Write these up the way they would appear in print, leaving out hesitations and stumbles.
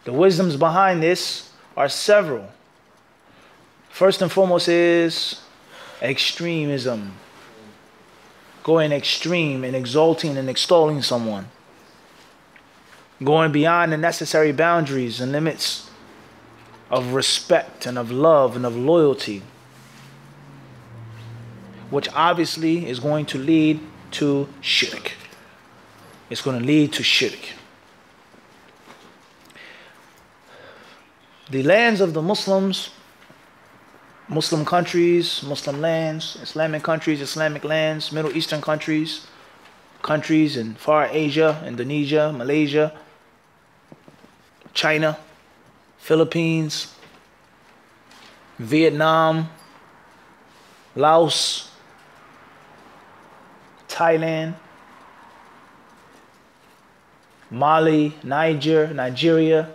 The wisdoms behind this are several. First and foremost is extremism. Going extreme and exalting and extolling someone. Going beyond the necessary boundaries and limits of respect and of love and of loyalty. Which obviously is going to lead to shirk. It's going to lead to shirk. The lands of the Muslims, Muslim countries, Muslim lands, Islamic countries, Islamic lands, Middle Eastern countries, countries in Far Asia, Indonesia, Malaysia, China, Philippines, Vietnam, Laos, Thailand, Mali, Nigeria,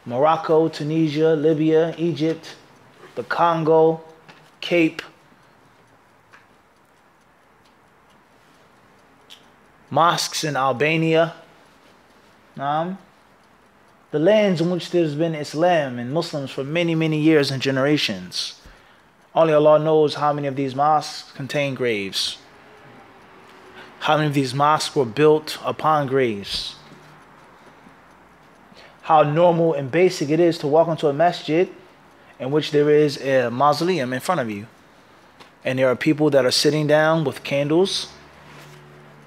Morocco, Tunisia, Libya, Egypt, the Congo, Cape, mosques in Albania, the lands in which there's been Islam and Muslims for many, many years and generations. Only Allah knows how many of these mosques contain graves. How many of these mosques were built upon graves. How normal and basic it is to walk into a masjid in which there is a mausoleum in front of you. And there are people that are sitting down with candles,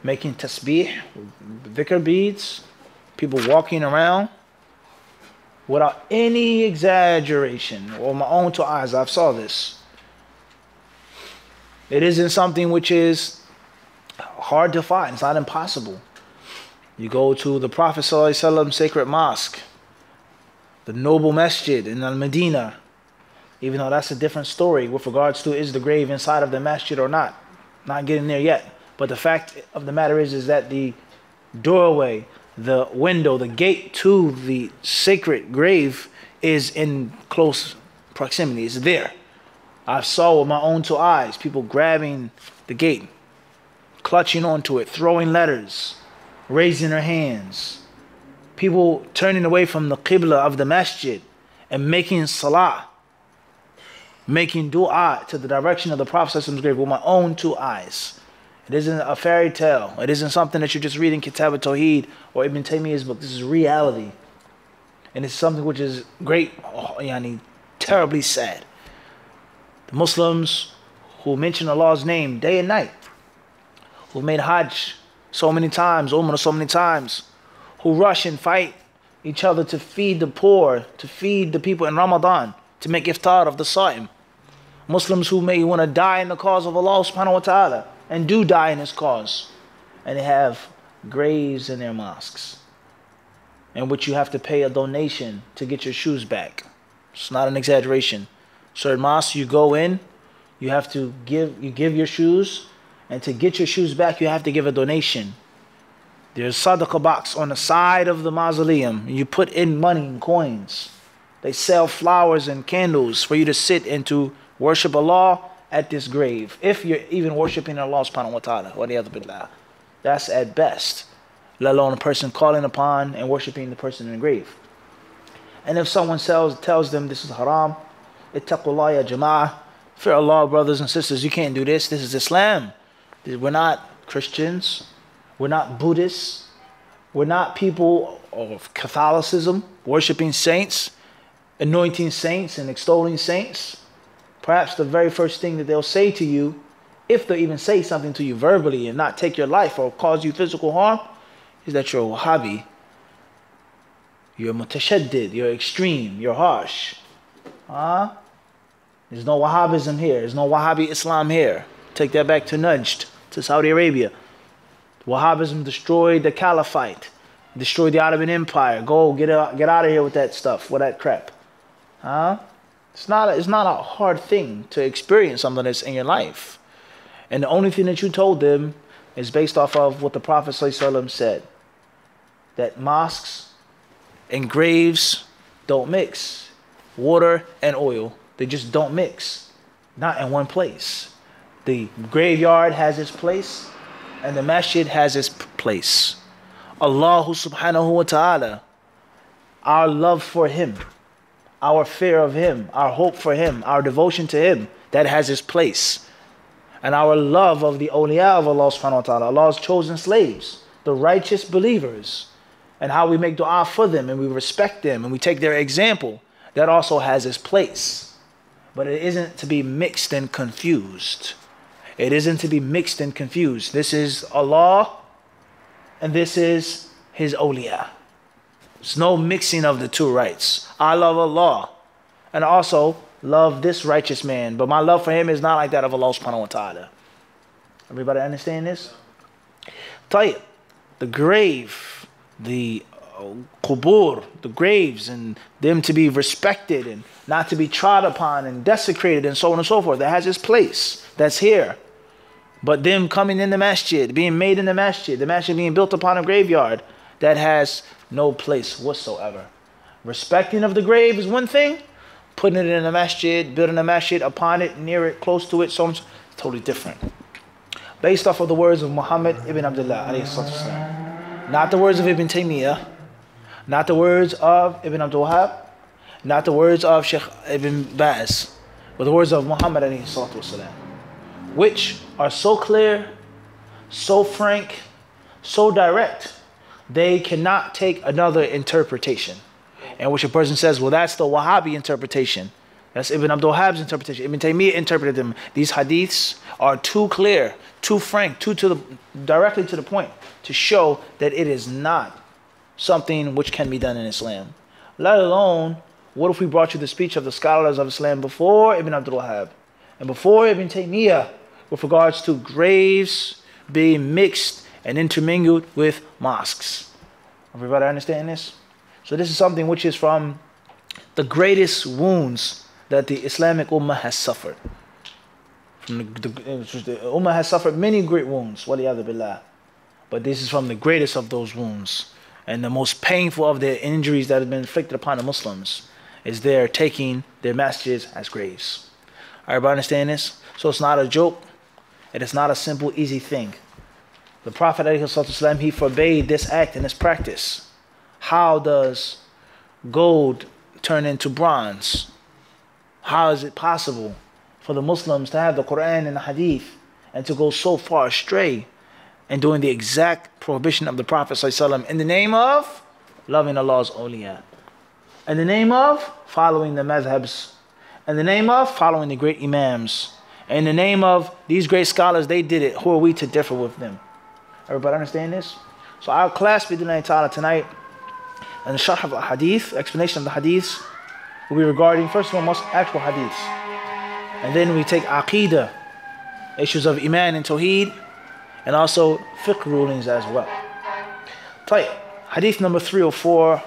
making tasbih, dhikr beads, people walking around without any exaggeration. Or my own two eyes, I've saw this. It isn't something which is hard to find. It's not impossible. You go to the Prophet ﷺ sacred mosque, the noble masjid in Al-Medina, even though that's a different story with regards to is the grave inside of the masjid or not. Not getting there yet. But the fact of the matter is that the doorway, the window, the gate to the sacred grave is in close proximity. It's there. I saw with my own two eyes people grabbing the gate, clutching onto it, throwing letters, raising their hands. People turning away from the qibla of the masjid and making salah, making dua to the direction of the Prophet's grave with my own two eyes. It isn't a fairy tale. It isn't something that you're just reading Kitab al-Tawheed or Ibn Taymiyyah's book. This is reality. And it's something which is great, terribly sad. The Muslims who mention Allah's name day and night, who made Hajj so many times, Umrah so many times, who rush and fight each other to feed the poor, to feed the people in Ramadan, to make iftar of the Sa'im. Muslims who may want to die in the cause of Allah subhanahu wa ta'ala, and do die in His cause. And they have graves in their mosques, in which you have to pay a donation to get your shoes back. It's not an exaggeration. Certain mosques, you go in, you have to give your shoes, and to get your shoes back, you have to give a donation. There's a sadaqah box on the side of the mausoleum. You put in money and coins. They sell flowers and candles for you to sit and to worship Allah at this grave. If you're even worshiping Allah subhanahu wa ta'ala. That's at best. Let alone a person calling upon and worshiping the person in the grave. And if someone tells them this is haram, ittaqullah ya jama'ah, fear Allah, brothers and sisters, you can't do this. This is Islam. We're not Christians. We're not Buddhists. We're not people of Catholicism, worshiping saints, anointing saints and extolling saints. Perhaps the very first thing that they'll say to you, if they even say something to you verbally and not take your life or cause you physical harm, is that you're a Wahhabi. You're mutashaddid, you're extreme, you're harsh. There's no Wahhabism here. There's no Wahhabi Islam here. Take that back to Najd, to Saudi Arabia. Wahhabism destroyed the caliphate, destroyed the Ottoman Empire. Go get out of here with that stuff, with that crap. It's not a hard thing to experience something that's in your life. And the only thing that you told them is based off of what the Prophet ﷺ said. That mosques and graves don't mix. Water and oil, they just don't mix. Not in one place. The graveyard has its place and the masjid has its place. Allah subhanahu wa ta'ala our love for him, our fear of him, our hope for him, our devotion to him, that has its place. And our love of the awliya of Allah subhanahu wa ta'ala, Allah's chosen slaves, the righteous believers, and how we make dua for them and we respect them and we take their example, that also has its place. But it isn't to be mixed and confused. It isn't to be mixed and confused. This is Allah and this is his awliya. There's no mixing of the two rights. I love Allah and also love this righteous man, but my love for him is not like that of Allah subhanahu wa ta'ala. Everybody understand this? Tayyib, the grave, the qubur, the graves, and them to be respected and not to be trod upon and desecrated and so on and so forth, that has its place. That's here. But them coming in the masjid, being made in the masjid being built upon a graveyard, that has no place whatsoever. Respecting of the grave is one thing. Putting it in a masjid, building a masjid upon it, near it, close to it, so on, it's totally different. Based off of the words of Muhammad ibn Abdullah, alayhi salatu wasalam. Not the words of Ibn Taymiyyah, not the words of Ibn Abdul Wahhab, not the words of Sheikh Ibn Baz, but the words of Muhammad alayhi salatu wasalam, which are so clear, so frank, so direct, they cannot take another interpretation. And which a person says, well, that's the Wahhabi interpretation. That's Ibn Abdul Wahhab's interpretation. Ibn Taymiyyah interpreted them. These hadiths are too clear, too frank, directly to the point to show that it is not something which can be done in Islam. Let alone, what if we brought you the speech of the scholars of Islam before Ibn Abdul Wahhab and before Ibn Taymiyyah with regards to graves being mixed and intermingled with mosques? Everybody understand this? So this is something which is from the greatest wounds that the Islamic Ummah has suffered. The Ummah has suffered many great wounds, waliyadu billah. But this is from the greatest of those wounds. And the most painful of the injuries that have been inflicted upon the Muslims is their taking their masjids as graves. Everybody understand this? So it's not a joke. It is not a simple, easy thing. The Prophet ﷺ, he forbade this act and this practice. How does gold turn into bronze? How is it possible for the Muslims to have the Quran and the Hadith and to go so far astray and doing the exact prohibition of the Prophet ﷺ in the name of loving Allah's awliya, in the name of following the madhabs, in the name of following the great imams, in the name of these great scholars, they did it. Who are we to differ with them? Everybody understand this? So our class, bid'illah ta'ala, tonight, and the sharh of the hadith, explanation of the hadiths, will be regarding, first of all, most actual hadiths. And then we take aqeedah, issues of iman and tawheed, and also fiqh rulings as well. Tayyib, hadith number 304,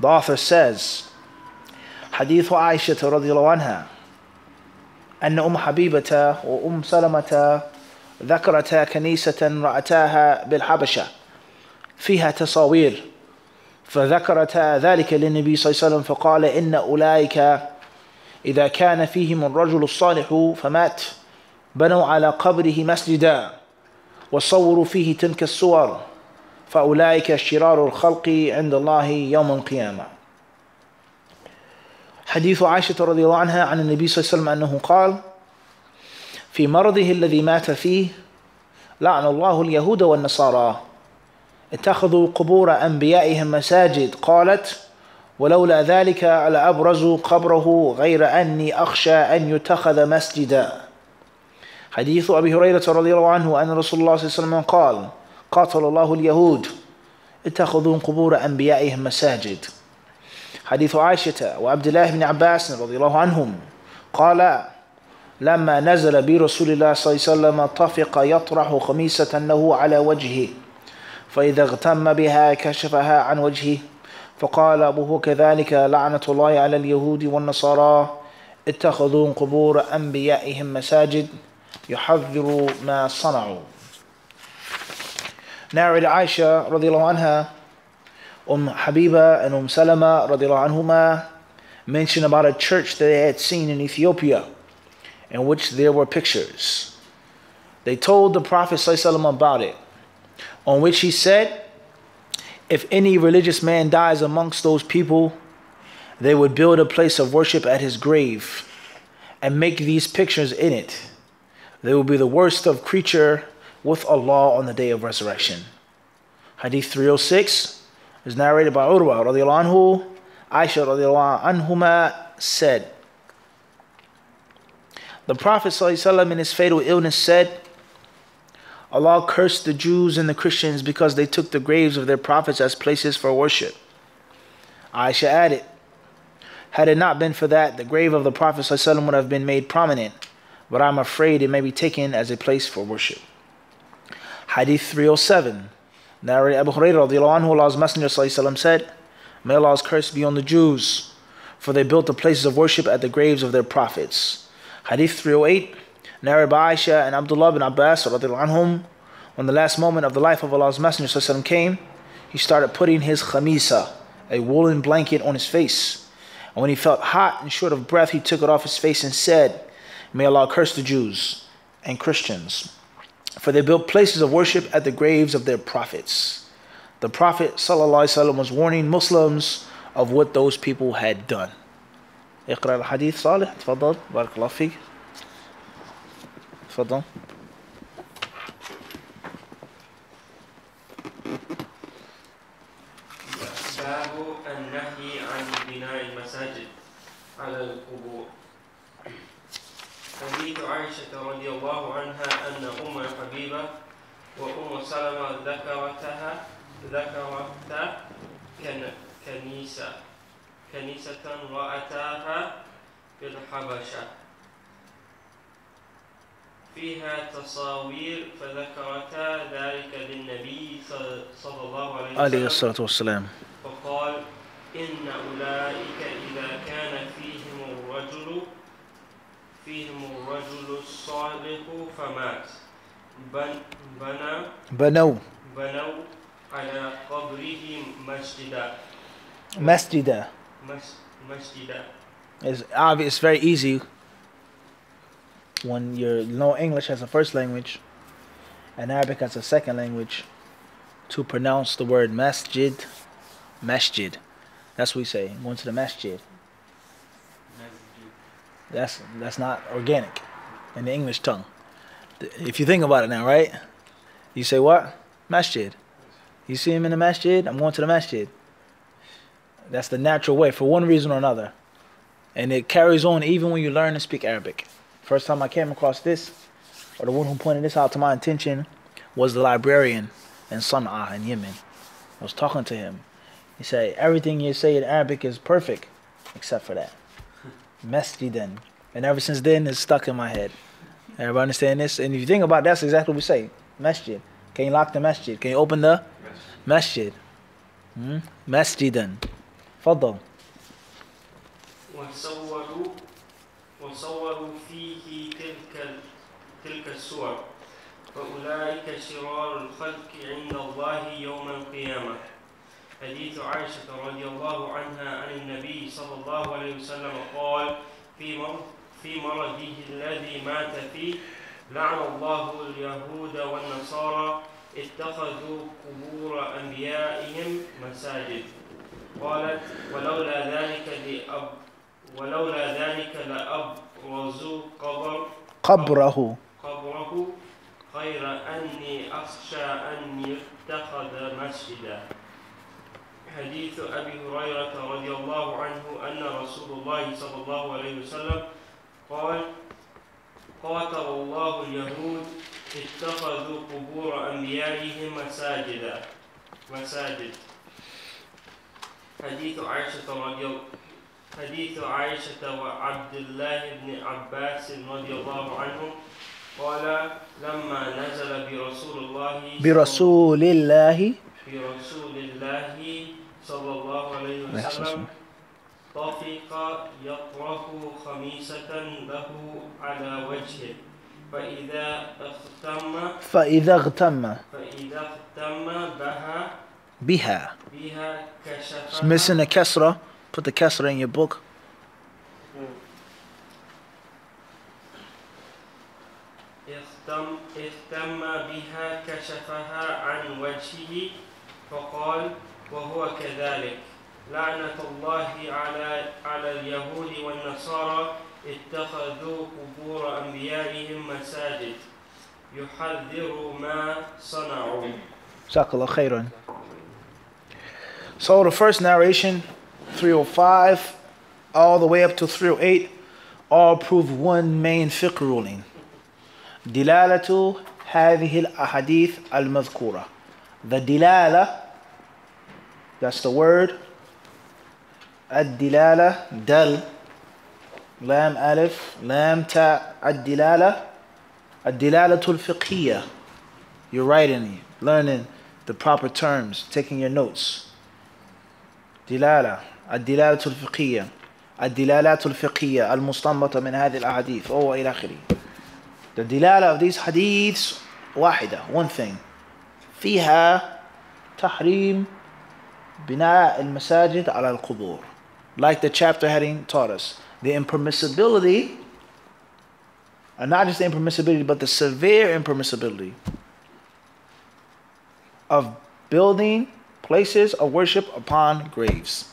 the author says, Hadith Aisha radiyallahu anha, أن أم حبيبة وأم سلمة ذكرتا كنيسة رأتاها بالحبشة فيها تصاوير، فذكرتا ذلك للنبي صلى الله عليه وسلم فقال إن أولئك إذا كان فيهم الرجل الصالح فمات بنوا على قبره مسجدا وصوروا فيه تلك الصور فأولئك شرار الخلق عند الله يوم القيامة. حديث عائشة رضي الله عنها عن النبي صلى الله عليه وسلم أنه قال في مرضه الذي مات فيه لعن الله اليهود والنصارى اتخذوا قبور أنبيائهم مساجد. قالت ولولا ذلك لأبرزوا قبره غير أني أخشى أن يتخذ مسجدا. حديث أبي هريرة رضي الله عنه أن رسول الله صلى الله عليه وسلم قال قاتل الله اليهود اتخذوا قبور أنبيائهم مساجد. حديث عائشة وعبد الله بن عباس رضي الله عنهم قال لما نزل برسول الله صلى الله عليه وسلم طفق يطرح خميسة له على وجهه فإذا اغتم بها كشفها عن وجهه فقال أبوه كذلك لعنة الله على اليهود والنصارى اتخذوا قبور أنبيائهم مساجد يحذر ما صنعوا. Narrated Aisha radiallahu anha, Habiba and Salama radiallahu anhuma mentioned about a church that they had seen in Ethiopia in which there were pictures. They told the Prophet ﷺ about it, on which he said, if any religious man dies amongst those people, they would build a place of worship at his grave and make these pictures in it. They will be the worst of creature with Allah on the day of resurrection. Hadith 306 is narrated by Urwa radiallahu anhu. Aisha radiallahu anhuma said, the Prophet ﷺ in his fatal illness said, Allah cursed the Jews and the Christians because they took the graves of their prophets as places for worship. Aisha added, had it not been for that, the grave of the Prophet ﷺ would have been made prominent, but I'm afraid it may be taken as a place for worship. Hadith 307, narrated Abu Hurairah radiallahu anhu, Allah's Messenger ﷺ said, may Allah's curse be on the Jews, for they built the places of worship at the graves of their prophets. Hadith 308, narrated by Aisha and Abdullah bin Abbas radiallahu anhum, when the last moment of the life of Allah's Messenger ﷺ came, he started putting his khamisa, a woolen blanket, on his face. And when he felt hot and short of breath, he took it off his face and said, may Allah curse the Jews and Christians, for they built places of worship at the graves of their prophets. The Prophet ﷺ was warning Muslims of what those people had done. اقرأ الحديث صالح تفضل بارك الله فيك تفضل. باب النهي عن بناء المساجد على القبور. حديث عائشة رضي الله عنها أن أم حبيبة وأم سلمة ذكرتا كنيسة رأتاها في الحبشة فيها تصاوير فذكرتا ذلك للنبي صلى الله عليه وسلم فقال إن أولئك إذا كان فيهم الرجل الصالح فمات بنوا على قبره مسجدا. It's obvious, it's very easy when you know English as a first language and Arabic as a second language to pronounce the word masjid. That's what we say, going to the masjid. That's not organic in the English tongue. If you think about it now, right? You say what? Masjid. You see him in the masjid? I'm going to the masjid. That's the natural way for one reason or another. And it carries on even when you learn to speak Arabic. First time I came across this, or the one who pointed this out to my attention, was the librarian in Sana'a in Yemen. I was talking to him. He said, everything you say in Arabic is perfect, except for that. Masjidan. And ever since then, it's stuck in my head. Everybody understand this? And if you think about it, that's exactly what we say. Masjid. Can you lock the masjid? Can you open the masjid? Masjidan. Fadal. وصوروا فيه تلك الصور فأولئك شرار الخلق عند الله يوم القيامة. حديث عائشة رضي الله عنها عن النبي صلى الله عليه وسلم قال في مرضه الذي مات فيه لعن الله اليهود والنصارى اتخذوا قبور أنبيائهم مساجد. قالت ولولا ذلك لأبرزوا قبره غير أني أخشى أن يتخذ مسجدا. حديث أبي هريرة رضي الله عنه أن رسول الله صلى الله عليه وسلم قال قاتل الله اليهود اتخذوا قبور أنبيائهم مساجد. حديث عائشة وعبد الله بن عباس رضي الله عنهم قال لما نزل برسول الله صلى الله عليه وسلم طفق يطرح خميسة له على وجهه فإذا اغتم بها كشفها. It's missing a kasra. Put the kasra in your book. اهتم بها كشفها عن وجهه فقال وهو كذلك لعنة الله على اليهود والنصارى اتخذوا قبور أنبيائهم مساجد يحذر ما صنعوا. Jazakallah khairan. So the first narration, 305, all the way up to 308, all prove one main fiqh ruling. دلالة هذه الأحاديث المذكورة. The dilala, that's the word. الدلالة, dal, lam alif, lam ta, الدلالة, الدلالة الفقهية. You're writing, learning the proper terms, taking your notes. دلالة, الدلالة الفقهية, الدلالات الفقهية المستنبطة من هذه الأحاديث إلى آخره. The dilala of these hadiths واحدة, one thing. فيها تحريم بناء المساجد على القبور. Like the chapter heading taught us, the impermissibility, and not just the impermissibility, but the severe impermissibility of building places of worship upon graves.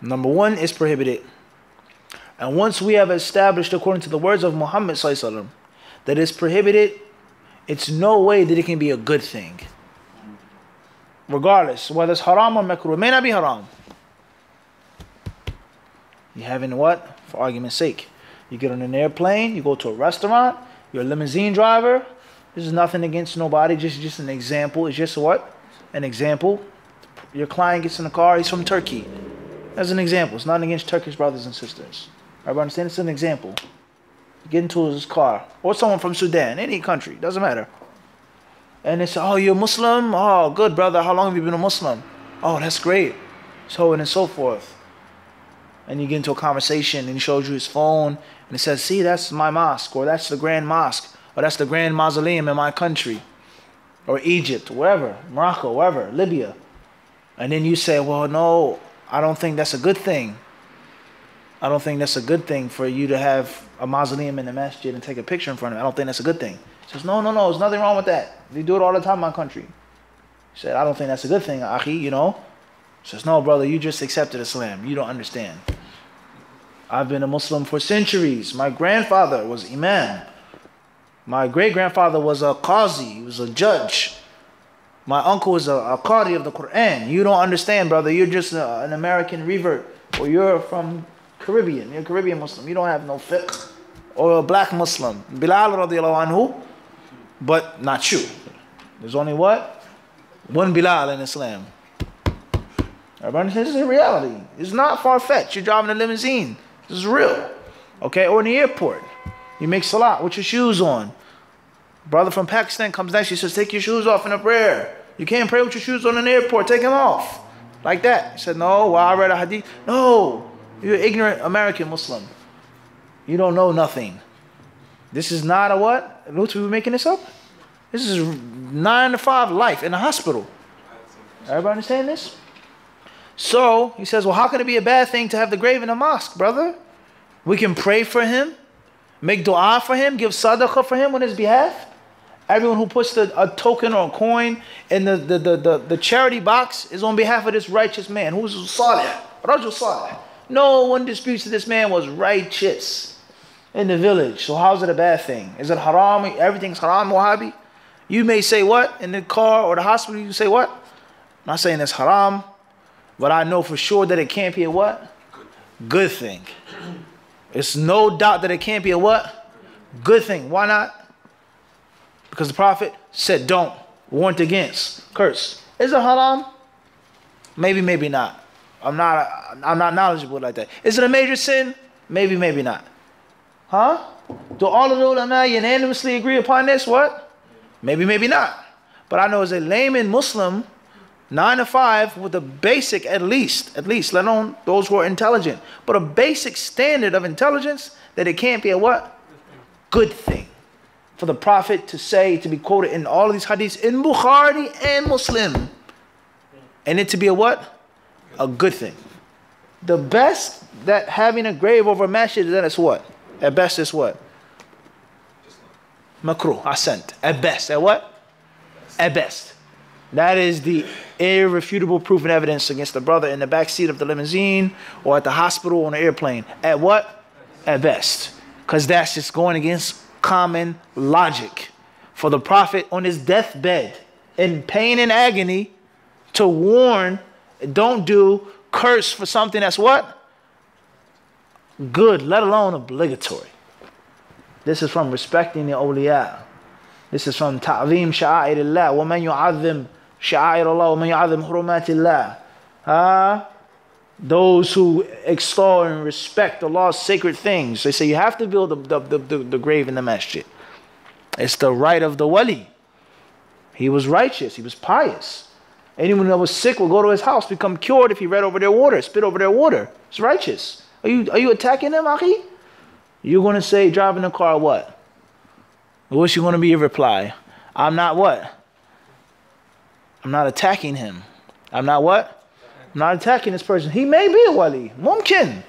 Number one is prohibited. And once we have established, according to the words of Muhammad ﷺ, that it's prohibited, it's no way that it can be a good thing. Regardless, whether it's haram or makruh, it may not be haram. You having what? For argument's sake. You get on an airplane, you go to a restaurant, you're a limousine driver. This is nothing against nobody, just an example. It's just what? An example. Your client gets in the car, he's from Turkey. As an example, it's not against Turkish brothers and sisters. Everybody understand? It's an example. Get into his car. Or someone from Sudan, any country, doesn't matter. And they say, oh, you're a Muslim? Oh, good, brother. How long have you been a Muslim? Oh, that's great. So on and so forth. And you get into a conversation and he shows you his phone and he says, see, that's my mosque, or that's the grand mosque, or that's the grand mausoleum in my country, or Egypt, wherever, Morocco, wherever, Libya. And then you say, well, no, I don't think that's a good thing. I don't think that's a good thing for you to have a mausoleum in the masjid and take a picture in front of it. I don't think that's a good thing. He says, no, there's nothing wrong with that. They do it all the time in my country. He said, I don't think that's a good thing, akhi, you know. He says, no, brother, you just accepted Islam. You don't understand. I've been a Muslim for centuries. My grandfather was imam. My great-grandfather was a qazi. He was a judge. My uncle was a qari of the Quran. You don't understand, brother. You're just an American revert. Or you're from Caribbean. You're a Caribbean Muslim. You don't have no fiqh. Or a black Muslim. Bilal radiallahu anhu. But not you. There's only what? One Bilal in Islam. Everybody, this is a reality. It's not far-fetched. You're driving a limousine. This is real. Okay? Or in the airport. You make salat with your shoes on. Brother from Pakistan comes next. He says, take your shoes off in a prayer. You can't pray with your shoes on in the airport. Take them off. Like that. He said, no, well, I read a hadith. No. You're an ignorant American Muslim. You don't know nothing. This is not a what? What are we making this up? This is 9 to 5 life in a hospital. Everybody understand this? So, he says, well, how can it be a bad thing to have the grave in a mosque, brother? We can pray for him, make dua for him, give sadaqah for him on his behalf. Everyone who puts a token or a coin in the charity box is on behalf of this righteous man who's salih, rajul salih. No one disputes that this man was righteous in the village. So how's it a bad thing? Is it haram? Everything's haram, Wahhabi? You may say what? In the car or the hospital, you say what? I'm not saying it's haram, but I know for sure that it can't be a what? Good thing. It's no doubt that it can't be a what? Good thing. Why not? Because the Prophet said don't, warned against, curse. Is it haram? Maybe, maybe not. I'm not knowledgeable like that. Is it a major sin? Maybe, maybe not. Huh? Do all of the ulama unanimously agree upon this? What? Maybe, maybe not. But I know as a layman Muslim, 9 to 5 with a basic at least, let alone those who are intelligent, but a basic standard of intelligence that it can't be a what? Good thing. For the Prophet to say, to be quoted in all of these hadiths in Bukhari and Muslim, and it to be a what? A good thing. The best that having a grave over a masjid, then it's what? At best it's what? Makruh, ascent. At best. At what? At best. That is the irrefutable proof and evidence against the brother in the back seat of the limousine or at the hospital on an airplane. At what? At best. Because that's just going against common logic. For the Prophet on his deathbed, in pain and agony, to warn, don't do, curse for something that's what? Good, let alone obligatory. This is from respecting the awliya. This is from ta'zeem sha'airillah. وَمَنْ يُعَظِّمْ شَعَائِرَ اللَّهِ وَمَنْ يُعَظِّمْ حُرُمَاتِ اللَّهِ. Those who extol and respect Allah's sacred things. They say you have to build the grave in the masjid. It's the right of the wali. He was righteous. He was pious. Anyone that was sick will go to his house, become cured if he read over their water, spit over their water. It's righteous. Are you attacking him, Akhi? You're going to say, driving the car, what? What's going to be your reply? I'm not what? I'm not attacking him. I'm not what? I'm not attacking this person. He may be a wali. Mumkin.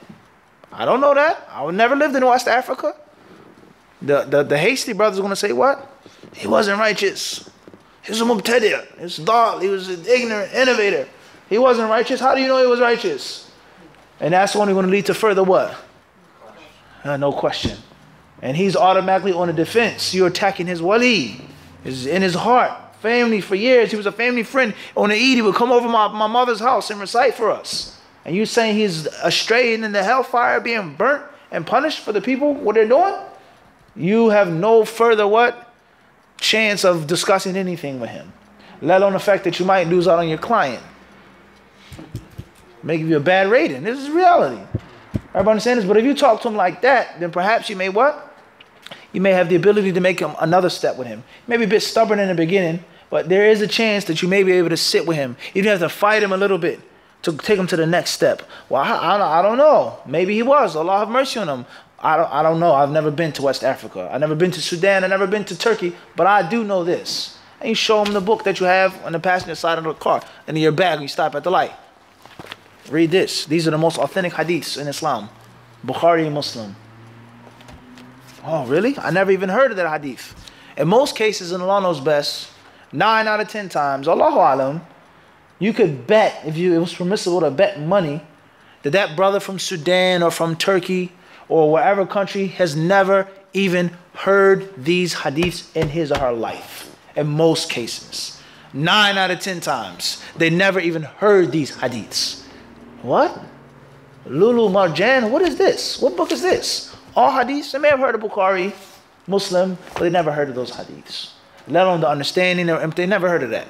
I don't know that. I never lived in West Africa. The hasty brother's going to say what? He wasn't righteous. He was a mubtadi'. He was dal. He was an ignorant innovator. He wasn't righteous. How do you know he was righteous? And that's only going to lead to further what? No question. And he's automatically on the defense. You're attacking his wali. It's in his heart. Family for years. He was a family friend. On the Eid, he would come over my mother's house and recite for us. And you saying he's astray and in the hellfire being burnt and punished for the people, what they're doing? You have no further what? Chance of discussing anything with him. Let alone the fact that you might lose out on your client. Make you a bad rating. This is reality. Everybody understand this? But if you talk to him like that, then perhaps you may what? You may have the ability to make him another step with him. You may be a bit stubborn in the beginning, but there is a chance that you may be able to sit with him. You have to fight him a little bit to take him to the next step. Well, I don't know. Maybe he was. Allah have mercy on him. I don't know. I've never been to West Africa. I've never been to Sudan. I've never been to Turkey. But I do know this. And you show him the book that you have on the passenger side of the car. And in your bag when you stop at the light. Read this. These are the most authentic hadiths in Islam. Bukhari and Muslim. Oh, really? I never even heard of that hadith. In most cases, and Allah knows best, 9 out of 10 times, Allahu Alam, you could bet, if it was permissible to bet money, that brother from Sudan or from Turkey or wherever country has never even heard these hadiths in his or her life. In most cases. 9 out of 10 times. They never even heard these hadiths. What? wal-Marjan, what is this? What book is this? All hadiths? They may have heard of Bukhari, Muslim, but they never heard of those hadiths. Let alone the understanding, they never heard of that.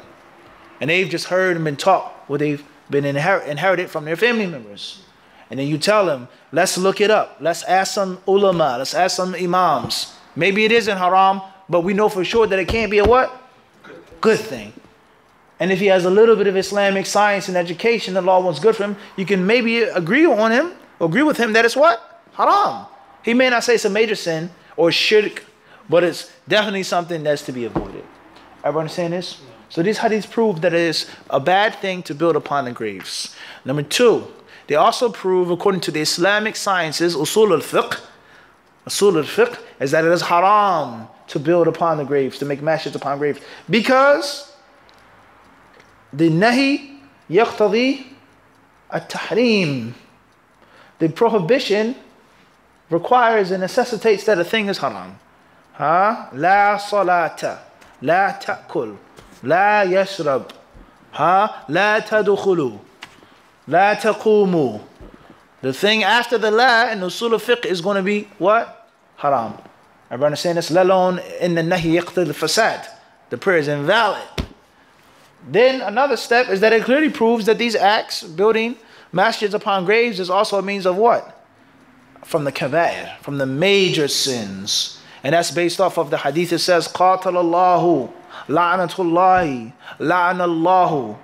And they've just heard and been taught what they've been inherited from their family members. And then you tell them, let's look it up. Let's ask some ulama. Let's ask some imams. Maybe it isn't haram, but we know for sure that it can't be a what? Good thing. And if he has a little bit of Islamic science and education, the law wants good for him, you can maybe agree with him that it's what? Haram. He may not say it's a major sin or shirk, but it's definitely something that's to be avoided. Everyone understand this? So these hadiths prove that it is a bad thing to build upon the graves. Number 2, they also prove, according to the Islamic sciences, usul al-fiqh is that it is haram to build upon the graves, to make masjids upon graves. Because the nahi yaqtadi at-tahrim. The prohibition requires and necessitates that a thing is haram. La salata, la ta'kul, la yashrab, la tadkhulu, la taqumu. The thing after the la in usul al-fiqh is going to be what? Haram. Everybody understand this? Let alone in the nahi yaqtadi al-fasad. The prayer is invalid. Then another step is that it clearly proves that these acts, building masjids upon graves, is also a means of what? From the kaba'ir, from the major sins. And that's based off of the hadith. It says, Qatalallahu, la'natullahi, la'nallahu.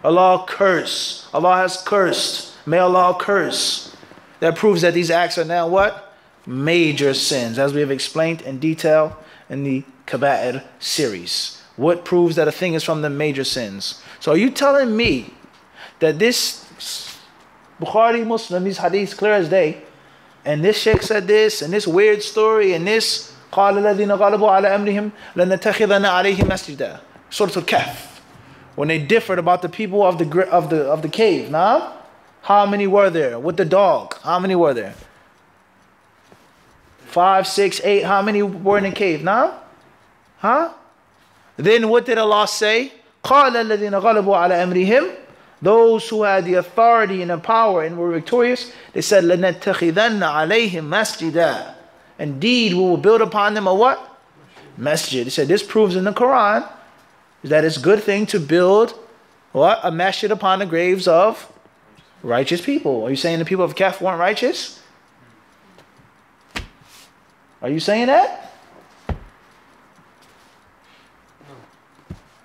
Allah curse. Allah has cursed. May Allah curse. That proves that these acts are now what? Major sins, as we have explained in detail in the kaba'ir series. What proves that a thing is from the major sins? So are you telling me that this Bukhari, Muslim, these hadiths clear as day, and this sheikh said this, and this weird story, and this قَالَ الَّذِينَ غَلَبُوا عَلَى أَمْرِهِمْ لَنَتَّخِذَنَا عَلَيْهِمْ مَسْجِدًا, Surah Al-Kahf. When they differed about the people of the cave. Now, how many were there? With the dog, how many were there? 5, 6, 8. How many were in the cave? Now, huh? Then what did Allah say? قَالَ الَّذِينَ غَلَبُوا عَلَى أَمْرِهِمْ. Those who had the authority and the power and were victorious, they said, لَنَتَّخِذَنَّ عَلَيْهِمْ مَسْجِدًا. Indeed, we will build upon them a what? Masjid. They said this proves in the Quran that it's a good thing to build what? A masjid upon the graves of righteous people. Are you saying the people of Kaf weren't righteous? Are you saying that?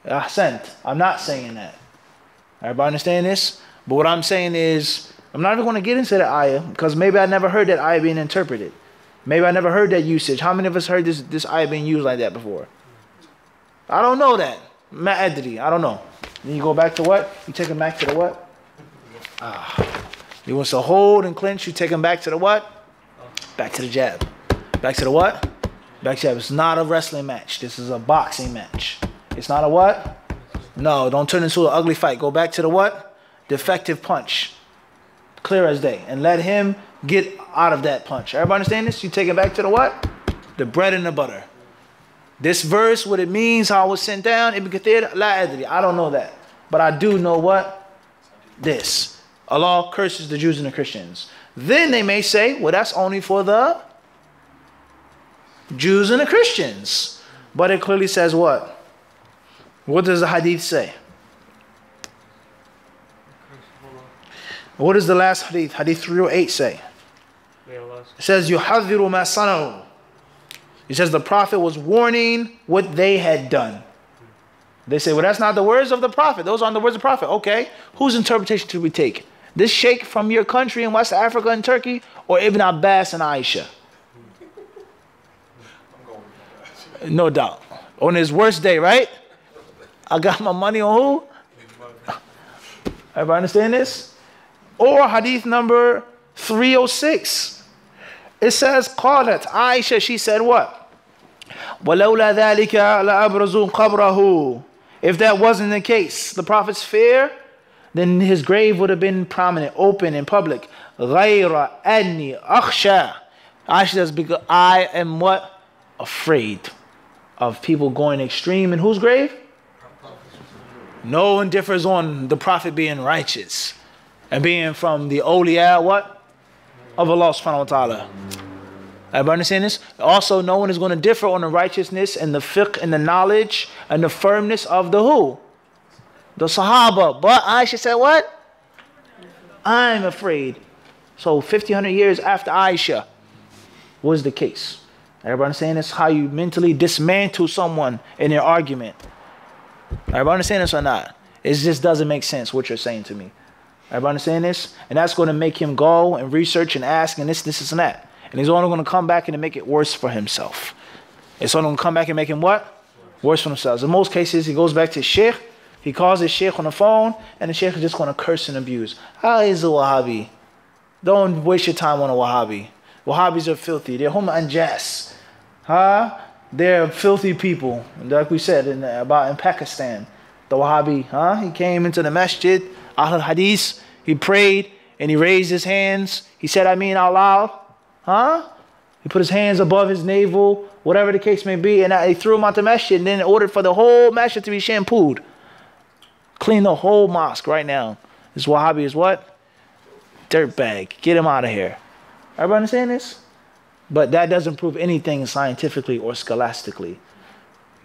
Ahsant. I'm not saying that. Everybody understand this? But what I'm saying is, I'm not even going to get into the ayah because maybe I never heard that ayah being interpreted. Maybe I never heard that usage. How many of us heard this ayah being used like that before? I don't know that. Ma'adri. I don't know. Then you go back to what? You take them back to the what? You want to hold and clench, you take them back to the what? Back to the jab. Back to the what? Back to the jab. It's not a wrestling match. This is a boxing match. It's not a what? No, don't turn into an ugly fight. Go back to the what? Defective punch. Clear as day. And let him get out of that punch. Everybody understand this? You take it back to the what? The bread and the butter. This verse, what it means, how it was sent down, Ibn Kathir, la adri. I don't know that. But I do know what? This. Allah curses the Jews and the Christians. Then they may say, well, that's only for the Jews and the Christians. But it clearly says what? What does the Hadith say? What does the last Hadith, Hadith 308 say? It says, يُحَذِّرُ مَا صَنَعُوا. It says the Prophet was warning what they had done. They say, well, that's not the words of the Prophet. Those aren't the words of the Prophet. Okay, whose interpretation should we take? This sheikh from your country in West Africa and Turkey, or Ibn Abbas and Aisha? No doubt. On his worst day, right? I got my money on who? Everybody understand this? Or hadith number 306. It says, قالت Aisha, she said what? وَلَوْلَا ذَلِكَ لَأَبْرَزُوا قَبْرَهُ. If that wasn't the case, the Prophet's fear, then his grave would have been prominent, open, in public. غَيْرَ أَنِّي أَخْشَى. Aisha says, because I am what? Afraid of people going extreme in whose grave? No one differs on the Prophet being righteous and being from the awliya, what? Of Allah subhanahu wa ta'ala. Everybody understand this? Also, no one is going to differ on the righteousness and the fiqh and the knowledge and the firmness of the who? The Sahaba. But Aisha said what? I'm afraid. So 100 years after Aisha was the case. Everybody understand this? How you mentally dismantle someone in their argument. Everybody understand this or not? It just doesn't make sense what you're saying to me. Everybody understand this? And that's going to make him go and research and ask and this and that. And he's only going to come back and make it worse for himself. It's only going to come back and make him what? Worse for himself. In most cases, he goes back to his sheikh. He calls his sheikh on the phone, and the sheikh is just going to curse and abuse. How is a Wahhabi? Don't waste your time on a Wahhabi. Wahhabis are filthy. They're hum anjas. Huh? They're filthy people. Like we said about in Pakistan. The Wahhabi, huh? He came into the masjid, Ahl al-Hadith. He prayed, and he raised his hands. He said, I mean out loud. Huh? He put his hands above his navel, whatever the case may be, and he threw him out the masjid and then ordered for the whole masjid to be shampooed. Clean the whole mosque right now. This Wahhabi is what? Dirtbag. Get him out of here. Everybody understand this? But that doesn't prove anything scientifically or scholastically.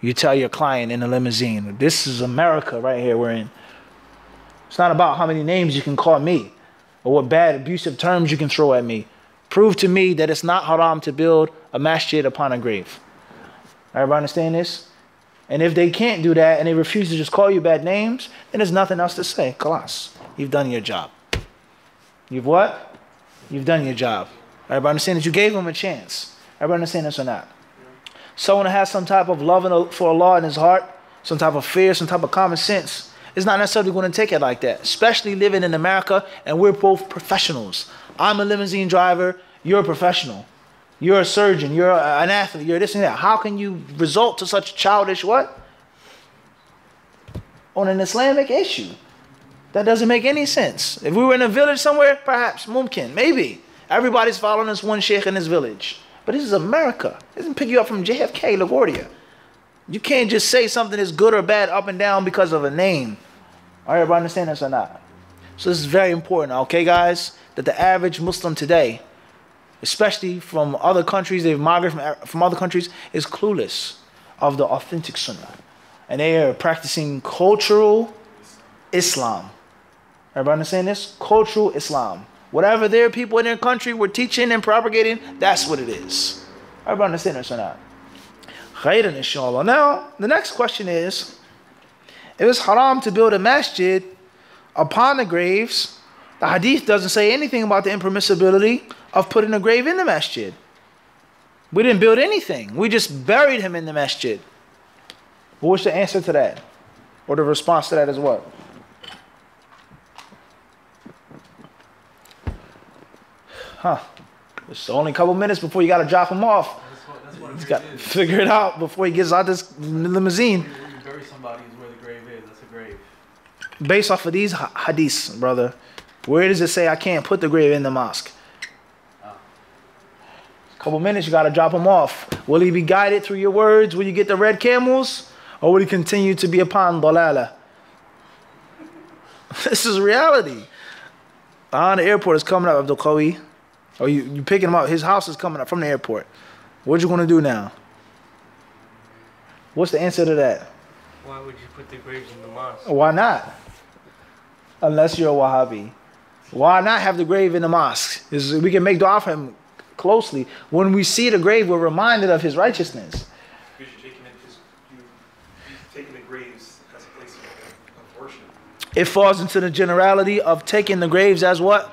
You tell your client in a limousine, this is America right here we're in. It's not about how many names you can call me or what bad abusive terms you can throw at me. Prove to me that it's not haram to build a masjid upon a grave. Everybody understand this? And if they can't do that and they refuse to just call you bad names, then there's nothing else to say. Khalas. You've done your job. You've what? You've done your job. Everybody understand that you gave them a chance. Everybody understand this or not? Someone that has some type of love for Allah in his heart, some type of fear, some type of common sense, is not necessarily going to take it like that. Especially living in America and we're both professionals. I'm a limousine driver. You're a professional. You're a surgeon. You're an athlete. You're this and that. How can you result to such childish what? on an Islamic issue. That doesn't make any sense. If we were in a village somewhere, perhaps, mumkin, maybe. Everybody's following this one sheikh in this village. But this is America. It doesn't pick you up from JFK, LaGuardia. You can't just say something is good or bad up and down because of a name. Are everybody understand this or not? So this is very important, okay, guys? That the average Muslim today, especially from other countries, they've migrated from other countries, is clueless of the authentic sunnah. And they are practicing cultural Islam. Everybody understand this? Cultural Islam. Whatever their people in their country were teaching and propagating, that's what it is. Everybody understand this or not? Khairan, inshallah. Now, the next question is, if it's haram to build a masjid upon the graves, the hadith doesn't say anything about the impermissibility of putting a grave in the masjid. We didn't build anything. We just buried him in the masjid. What's the answer to that? Or the response to that is what? Huh. It's only a couple minutes before you got to drop him off. That's what He's got to figure it out before he gets out this limousine. When you bury somebody is where the grave is. That's a grave. Based off of these hadiths, brother, where does it say I can't put the grave in the mosque? A couple minutes, you got to drop him off. Will he be guided through your words? Will you get the red camels? Or will he continue to be upon dalala? This is reality. The airport is coming up, Abdul Qawi. Or you picking him up. His house is coming up from the airport. What you going to do now? What's the answer to that? Why would you put the graves in the mosque? Why not? Unless you're a Wahhabi. Why not have the grave in the mosque? We can make dua for him closely. When we see the grave, we're reminded of his righteousness. Because you're taking the graves as a place of worship. It falls into the generality of taking the graves as what?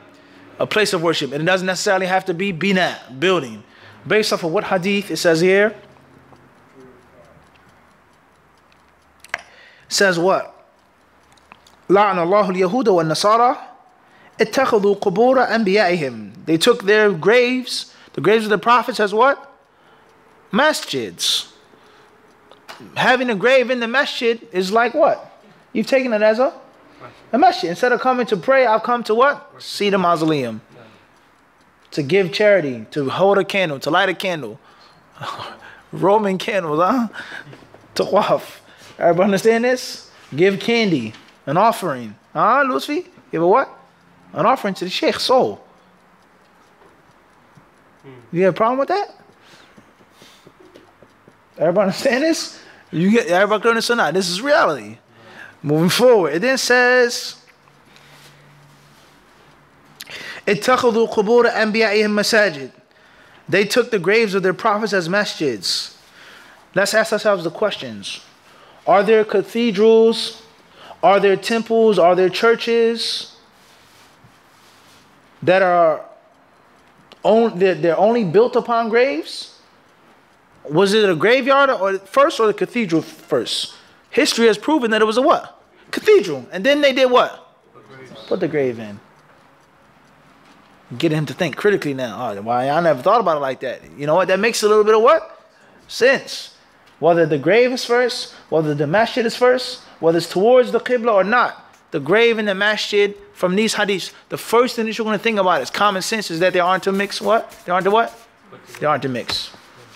A place of worship. And it doesn't necessarily have to be bina, building. Based off of what hadith it says here? It says what? لَعْنَ اللَّهُ الْيَهُودَ وَالنَّصَارَى اتَّخَذُوا قُبُورَ أَنْبِيَائِهِمْ. They took their graves, the graves of the prophets, as what? Masjids. Having a grave in the masjid is like what? You've taken it as a masjid. Instead of coming to pray, I've come to what? See the mausoleum. To give charity, to hold a candle, to light a candle. Roman candles, huh? Tawaf. Everybody understand this? Give candy, an offering. Huh, Lutfi? Give a what? An offering to the Sheikh's soul. You have a problem with that? Everybody understand this? Everybody understand that? This is reality. Moving forward, it then says, اتخذوا قبور أنبيائهم مساجد. They took the graves of their prophets as masjids. Let's ask ourselves the questions. Are there cathedrals? Are there temples? Are there churches that are they're only built upon graves? Was it a graveyard first or the cathedral first? History has proven that it was a what? Cathedral. And then they did what? Put the grave in. Getting him to think critically now. Oh, why I never thought about it like that. You know what? That makes a little bit of what? Sense. Whether the grave is first, whether the masjid is first, whether it's towards the qibla or not. The grave and the masjid from these hadiths, the first thing that you're going to think about is common sense is that they aren't to mix what? They aren't to what? They aren't to mix.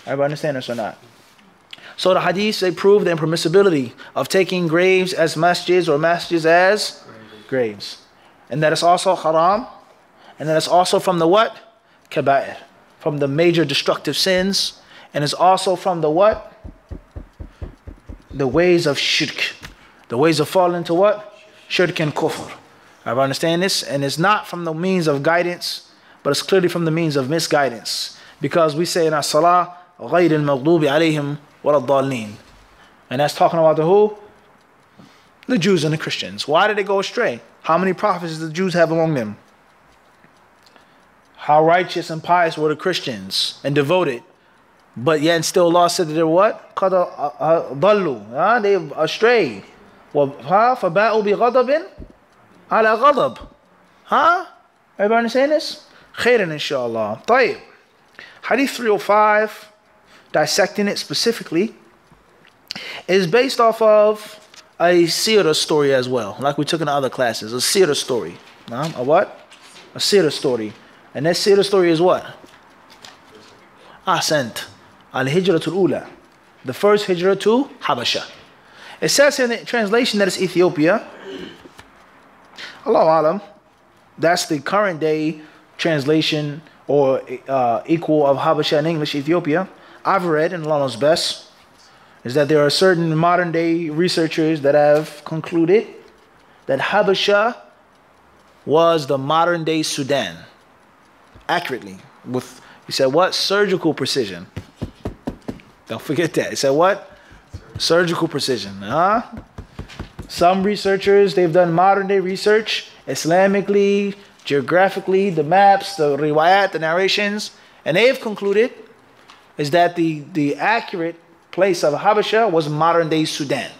Everybody understand this or not? So the hadiths, they prove the impermissibility of taking graves as masjids or masjids as graves. And that it's also haram. And that it's also from the what? Kaba'ir. From the major destructive sins. And it's also from the what? The ways of shirk. The ways of falling into what? Shirk and kufr. I understand this? And it's not from the means of guidance, but it's clearly from the means of misguidance. Because we say in our salah, غَيْرِ الْمَغْضُوبِ عَلَيْهِمْ وَلَا الضَّالِّينَ. And that's talking about the who? The Jews and the Christians. Why did they go astray? How many prophets did the Jews have among them? How righteous and pious were the Christians and devoted. But yet and still Allah said that they were what? ضَلُّوا. They astray. فَبَاءُوا بِغَضَبٍ عَلَى غَضَبٍ. Everybody understand this? Khairan inshallah. طيب. Hadith 305, dissecting it specifically, is based off of a seerah story as well, like we took in other classes. A seerah story. A what? A seerah story. And that seerah story is what? Ahsant. Al-Hijratul Ula. The first hijrah to Habasha. It says in the translation that it's Ethiopia. Allahu Alam. That's the current day translation or equal of Habasha in English, Ethiopia. I've read, and Allah knows best, is that there are certain modern day researchers that have concluded that Habasha was the modern day Sudan. Accurately. With, he said what? Surgical precision. Don't forget that. He said what? Surgical precision. Some researchers, they've done modern day research, Islamically, geographically, the maps, the riwayat, the narrations, and they've concluded is that the accurate place of Habasha was modern day Sudan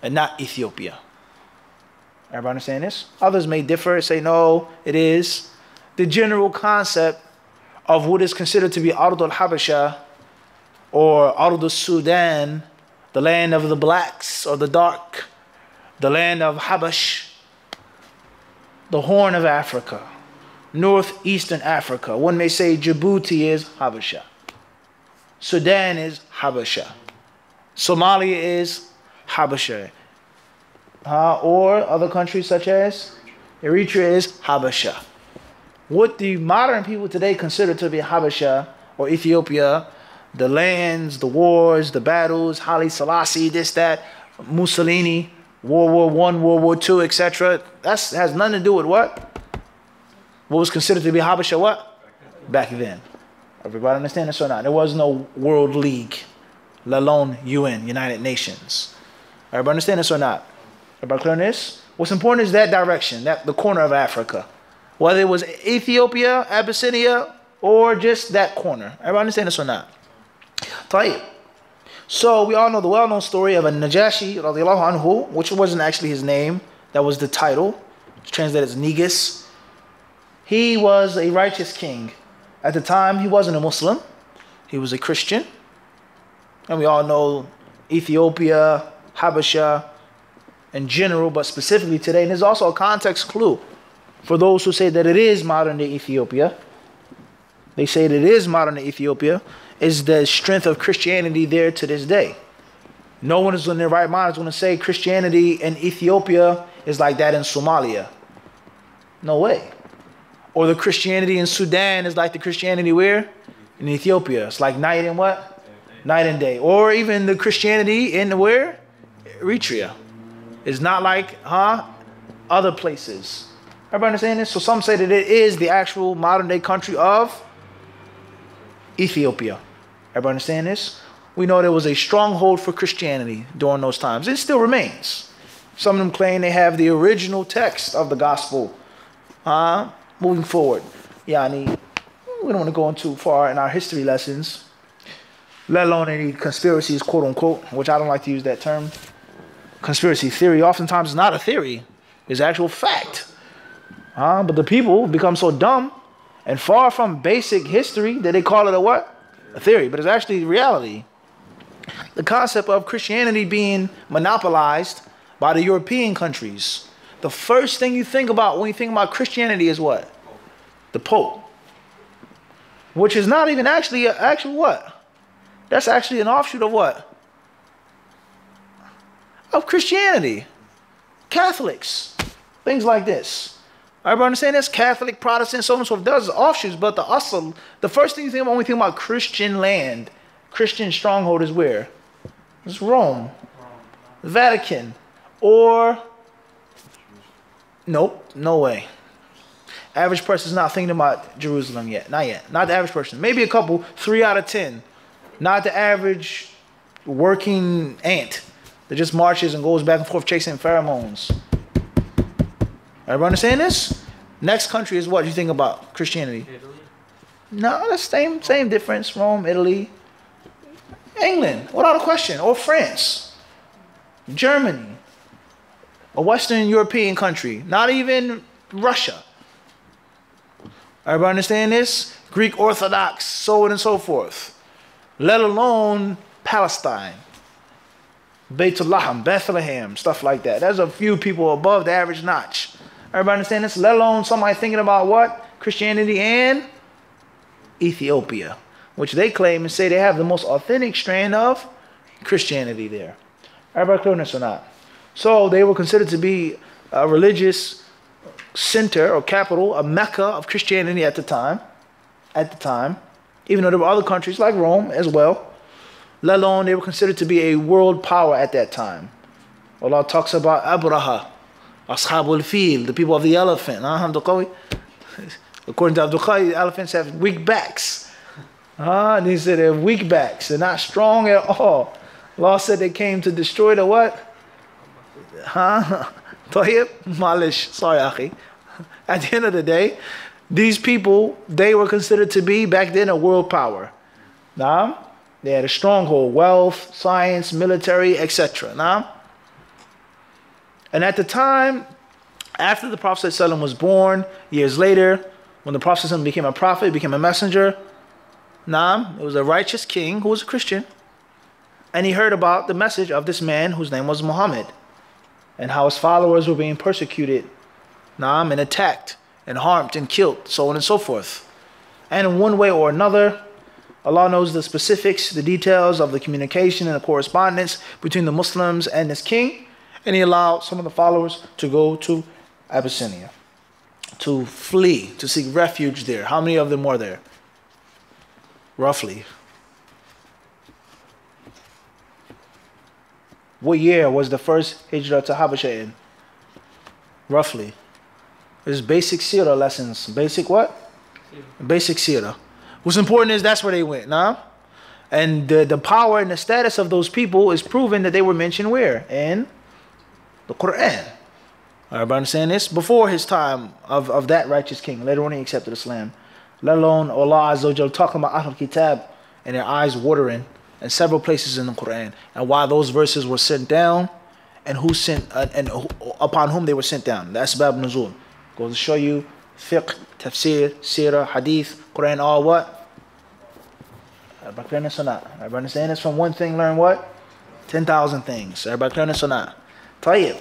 and not Ethiopia. Everybody understand this? Others may differ, say no, it is. The general concept of what is considered to be Ard al-Habasha or Ard al-Sudan, the land of the blacks or the dark, the land of Habash, the Horn of Africa, northeastern Africa. One may say Djibouti is Habasha. Sudan is Habasha. Somalia is Habasha. Or other countries such as Eritrea is Habasha. What the modern people today consider to be Habasha or Ethiopia, the lands, the wars, the battles, Haile Selassie, this, that, Mussolini, World War I, World War II, etc. That has nothing to do with what? What was considered to be Habasha what? Back then. Everybody understand this or not? There was no World League, let alone UN, United Nations. Everybody understand this or not? Everybody clear on this? What's important is that direction, the corner of Africa. Whether it was Ethiopia, Abyssinia, or just that corner. Everybody understand this or not? Tayyip. So we all know the well-known story of a Najashi, radiallahu anhu, which wasn't actually his name. That was the title. It's translated as Negus. He was a righteous king. At the time, he wasn't a Muslim. He was a Christian. And we all know Ethiopia, Habasha, in general, but specifically today. And there's also a context clue for those who say that it is modern-day Ethiopia. They say that it is modern-day Ethiopia. Is the strength of Christianity there to this day. No one is in their right mind is going to say Christianity in Ethiopia is like that in Somalia. No way. Or the Christianity in Sudan is like the Christianity where? In Ethiopia. It's like night and what? Night and day. Or even the Christianity in where? Eritrea. It's not like, other places. Everybody understand this? So some say that it is the actual modern day country of Ethiopia. Everybody understand this? We know there was a stronghold for Christianity during those times. It still remains. Some of them claim they have the original text of the gospel. Moving forward. Yani, we don't want to go in too far in our history lessons, let alone any conspiracies, quote unquote, which I don't like to use that term. Conspiracy theory oftentimes is not a theory. It's actual fact. But the people become so dumb and far from basic history that they call it a what? A theory, but it's actually reality. The concept of Christianity being monopolized by the European countries. The first thing you think about when you think about Christianity is what? The Pope. Which is not even actually what? That's actually an offshoot of what? Of Christianity. Catholics. Things like this. Everybody understand this? Catholic, Protestant, so on and so forth. There's offshoots, but the first thing you think about when you think about Christian land, Christian stronghold is where? It's Rome. The Vatican. Or, nope, no way. Average person's not thinking about Jerusalem yet. Not yet. Not the average person. Maybe a couple, 3 out of 10. Not the average working ant that just marches and goes back and forth chasing pheromones. Everybody understand this? Next country is what you think about Christianity? Italy. No, that's same difference. Rome, Italy, England, without a question, or France, Germany, a Western European country, not even Russia. Everybody understand this? Greek Orthodox, so on and so forth. Let alone Palestine. Beitul Laham, Bethlehem, stuff like that. There's a few people above the average notch. Everybody understand this? Let alone somebody thinking about what? Christianity and Ethiopia, which they claim and say they have the most authentic strand of Christianity there. Everybody clear on this or not? So they were considered to be a religious center or capital, a Mecca of Christianity at the time. Even though there were other countries like Rome as well. Let alone they were considered to be a world power at that time. Allah talks about Abraha, Ashabul Fil, the people of the elephant. According to Abdul Qadir, elephants have weak backs. And he said they have weak backs. They're not strong at all. Allah said they came to destroy the what? Tayyib? Malish. Sorry, Akhi. At the end of the day, these people, they were considered to be, back then, a world power. Nah? They had a stronghold, wealth, science, military, etc. Nah? And at the time, after the Prophet ﷺ was born, years later, when the Prophet ﷺ became a prophet, became a messenger, it was a righteous king who was a Christian. And he heard about the message of this man whose name was Muhammad, and how his followers were being persecuted, and attacked, and harmed, and killed, so on and so forth. And in one way or another, Allah knows the specifics, the details of the communication and the correspondence between the Muslims and this king, and he allowed some of the followers to go to Abyssinia, to flee, to seek refuge there. How many of them were there? Roughly. What year was the first Hijrah to Habasha in? Roughly. It's basic seerah lessons. Basic what? Basic seerah. What's important is that's where they went, And the power and the status of those people is proven that they were mentioned where? In the Quran. Everybody understand this? Before his time of that righteous king. Later on he accepted Islam. Let alone Allah Azza wa Jal talking about Ahlul Kitab and their eyes watering in several places in the Quran. And why those verses were sent down and who sent upon whom they were sent down. That's Asbab Nuzul. Goes to show you fiqh, tafsir, seerah, hadith, Quran, all what? Everybody clear this or not? Everybody understand this? From one thing, learn what? 10,000 things. Everybody clear this or not? Tayyib.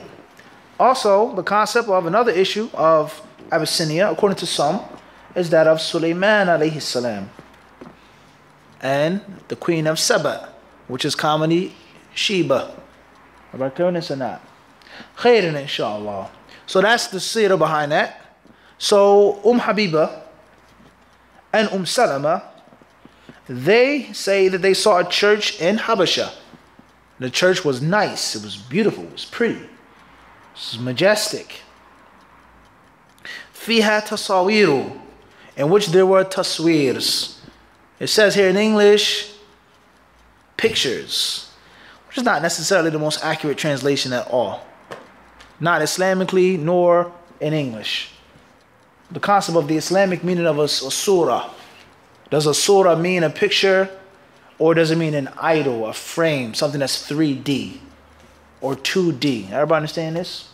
Also, the concept of another issue of Abyssinia, according to some, is that of Sulaiman alayhi salam and the queen of Saba, which is commonly Sheba. Everybody clear this or not? Khairan, inshallah. So that's the seerah behind that. So Habiba and Salama, they say that they saw a church in Habasha. The church was nice, it was beautiful, it was pretty, it was majestic. Fiha tasawiru, in which there were taswirs. It says here in English, pictures, which is not necessarily the most accurate translation at all. Not Islamically, nor in English. The concept of the Islamic meaning of a surah. Does a surah mean a picture, or does it mean an idol, a frame, something that's 3D or 2D? Everybody understand this?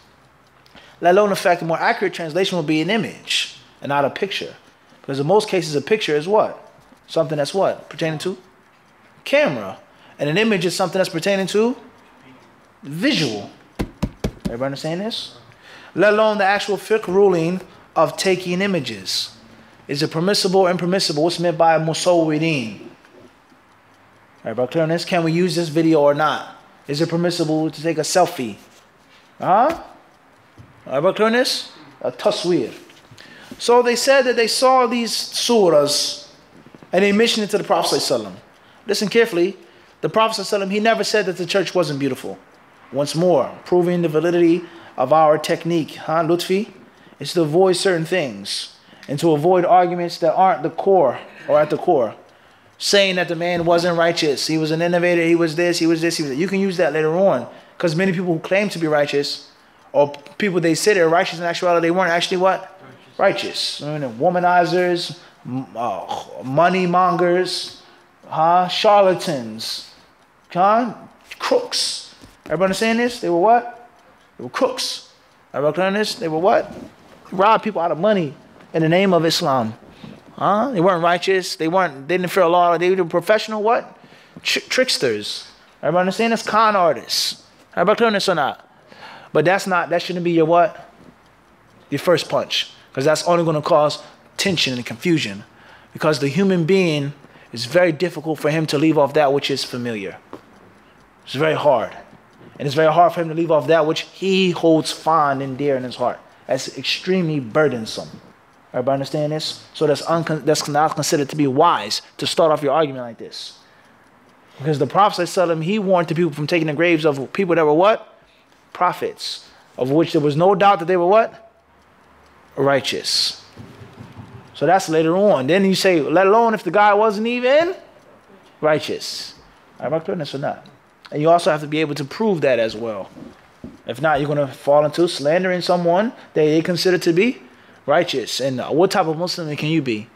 Let alone the fact the more accurate translation will be an image and not a picture. Because in most cases a picture is what? Something that's what? Pertaining to? Camera. And an image is something that's pertaining to? Visual. Everybody understand this? Let alone the actual fiqh ruling of taking images. Is it permissible or impermissible? What's meant by musawwirin? Everybody clear on this? Can we use this video or not? Is it permissible to take a selfie? Everybody clear on this? A taswir. So they said that they saw these surahs and they mentioned it to the Prophet ﷺ. Listen carefully. The Prophet ﷺ, he never said that the church wasn't beautiful. Once more, proving the validity of our technique, Lutfi, is to avoid certain things and to avoid arguments that aren't the core or at the core. Saying that the man wasn't righteous, he was an innovator, he was this, he was this, he was that. You can use that later on, because many people who claim to be righteous, or people they say they're righteous in actuality, they weren't actually what? Righteous. Womanizers, money mongers, charlatans, crooks. Everybody understand this? They were what? They were crooks. Everybody understand this? They were what? Robbed people out of money in the name of Islam. They weren't righteous. They didn't fear Allah. They were professional what? Tricksters. Everybody understand this? Con artists. Everybody clear on this or not? But that shouldn't be your what? Your first punch. Because that's only going to cause tension and confusion. Because the human being, it's very difficult for him to leave off that which is familiar. It's very hard. And it's very hard for him to leave off that which he holds fond and dear in his heart. That's extremely burdensome. Everybody understand this? So that's not considered to be wise to start off your argument like this. Because the Prophet ﷺ, he warned the people from taking the graves of people that were what? Prophets. Of which there was no doubt that they were what? Righteous. So that's later on. Then you say, let alone if the guy wasn't even righteous. Am I clear on this or not? And you also have to be able to prove that as well. If not, you're going to fall into slandering someone that they consider to be righteous. And what type of Muslim can you be?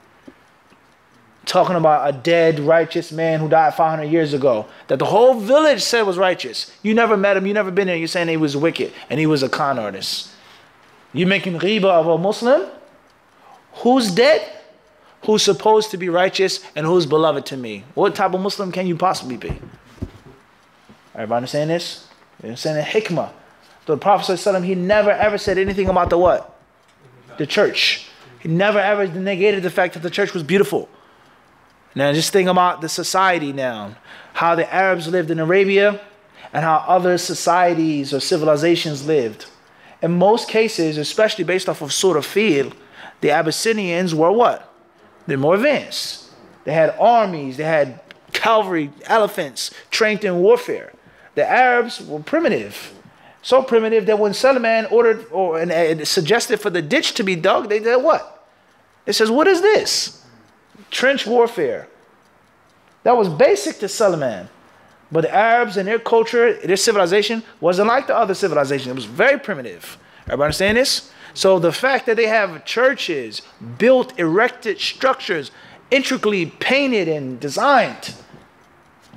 Talking about a dead righteous man who died 500 years ago, that the whole village said was righteous. You never met him, you never been there, you're saying he was wicked and he was a con artist. You making ghiba of a Muslim who's dead, who's supposed to be righteous, and who's beloved to me. What type of Muslim can you possibly be? Everybody understand this? You understand the hikmah? The Prophet ﷺ, he never ever said anything about the what? The church. He never ever negated the fact that the church was beautiful. Now just think about the society now. How the Arabs lived in Arabia and how other societies or civilizations lived. In most cases, especially based off of sort of field, the Abyssinians were what? They're more advanced. They had armies, they had cavalry, elephants, trained in warfare. The Arabs were primitive. So primitive that when Suleiman ordered and suggested for the ditch to be dug, they did what? It says, what is this? Trench warfare. That was basic to Suleiman. But the Arabs and their culture, their civilization, wasn't like the other civilization. It was very primitive. Everybody understand this? So the fact that they have churches, built, erected structures, intricately painted and designed,